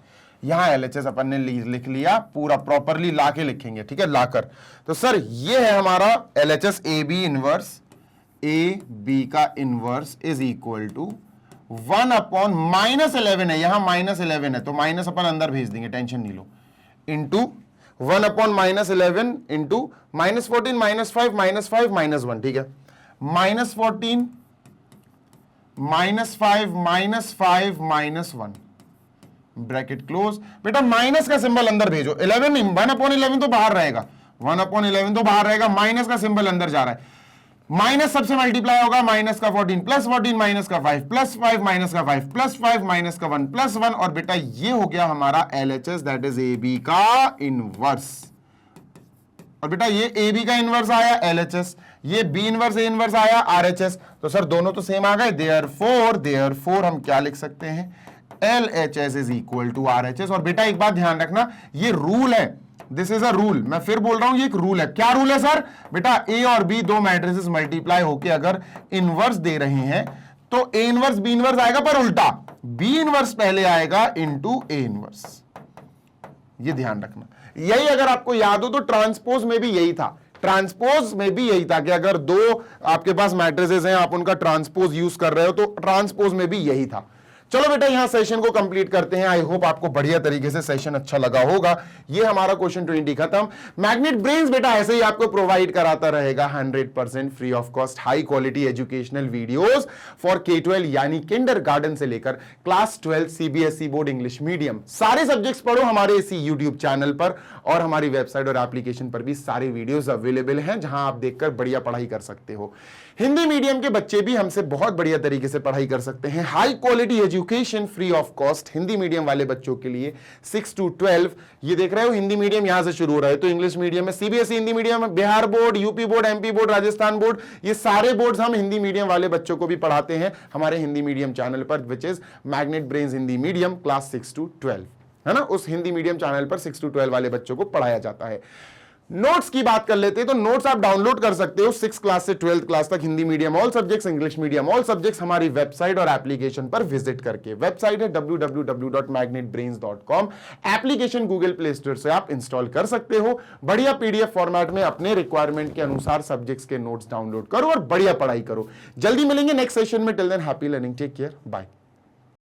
यहां एलएचएस अपन ने लिख लिया, पूरा प्रॉपरली लाके लिखेंगे, ठीक है, लाकर। तो सर ये है हमारा LHS A B inverse, A B का inverse is equal to 1 upon -11 है, यहां -11 है तो माइनस अपन अंदर भेज देंगे, टेंशन नहीं लो, इंटू 1 अपॉन -11 इंटू -14 -5 -5 -1, ठीक है, -14 -5 -1 ब्रैकेट क्लोज। बेटा माइनस का सिंबल अंदर भेजो, 11 नहीं, 1 अपॉन 11 तो बाहर रहेगा, 1 अपॉन 11 तो बाहर रहेगा, माइनस का सिंबल अंदर जा रहा है, माइनस सबसे मल्टीप्लाई होगा, माइनस का 14 प्लस 14 माइनस का 5 प्लस 5 माइनस का 5 प्लस 5 माइनस का 1 प्लस 1, और बेटा ये हो गया हमारा LHS, that is A B का इनवर्स। और बेटा ये ए बी का इनवर्स आया एलएचएस, ये बी इनवर्स ए इनवर्स आया आरएचएस, तो सर दोनों तो सेम आ गए, देयरफॉर हम क्या लिख सकते हैं, LHS is equal to RHS। और बेटा एक बात ध्यान रखना, ये रूल है, दिस इज अ रूल, मैं फिर बोल रहा हूं ये एक रूल है। क्या रूल है सर? बेटा ए और बी दो मैट्रिसेस मल्टीप्लाई होके अगर इनवर्स दे रहे हैं तो ए इनवर्स बी इनवर्स आएगा, पर उल्टा बी इनवर्स पहले आएगा इनटू ए इनवर्स, ये ध्यान रखना। यही अगर आपको याद हो तो ट्रांसपोज में भी यही था, ट्रांसपोज में भी यही था कि अगर दो आपके पास मैट्रिसेस हैं, आप उनका ट्रांसपोज यूज कर रहे हो, तो ट्रांसपोज में भी यही था। चलो बेटा यहां सेशन को कंप्लीट करते हैं। आई होप आपको बढ़िया तरीके से सेशन अच्छा लगा होगा। ये हमारा क्वेश्चन 20 खत्म। मैग्नेट ब्रेन्स बेटा ऐसे ही आपको प्रोवाइड कराता रहेगा 100% free of cost high quality educational videos for K12 यानी किंडरगार्टन से लेकर class 12 CBSE board English medium. सारे सब्जेक्ट्स पढ़ो हमारे इसी यूट्यूब चैनल पर, और हमारी वेबसाइट और एप्लीकेशन पर भी सारे वीडियोस अवेलेबल हैं जहां आप देखकर बढ़िया पढ़ाई कर सकते हो। हिंदी मीडियम के बच्चे भी हमसे बहुत बढ़िया तरीके से पढ़ाई कर सकते हैं। High quality education free of cost Hindi medium वाले बच्चों के लिए 6 to 12। ये देख रहे हो हिंदी मीडियम यहां से शुरू हो रहा है, तो इंग्लिश मीडियम में CBSE Hindi medium, Bihar board, UP board, MP board, Rajasthan board, ये सारे बोर्ड्स हम हिंदी मीडियम वाले बच्चों को भी पढ़ाते हैं हमारे हिंदी मीडियम चैनल पर, which is magnet brains Hindi medium class 6 to 12, है ना। उस हिंदी मीडियम चैनल पर 6 to 12 वाले बच्चों को पढ़ाया जाता है। नोट्स की बात कर लेते हैं तो नोट्स आप डाउनलोड कर सकते हो 6 क्लास से 12th क्लास तक, Hindi medium all subjects, English medium all subjects, हमारी वेबसाइट और एप्लीकेशन पर विजिट करके। वेबसाइट है www.magnetbrains.com। Application Google play store से आप इंस्टॉल कर सकते हो। बढ़िया पीडीएफ फॉर्मेट में अपने रिक्वायरमेंट के अनुसार सब्जेक्ट्स के नोट्स डाउनलोड करो और बढ़िया पढ़ाई करो। जल्दी मिलेंगे नेक्स्ट सेशन में। Till then happy learning, take care, bye.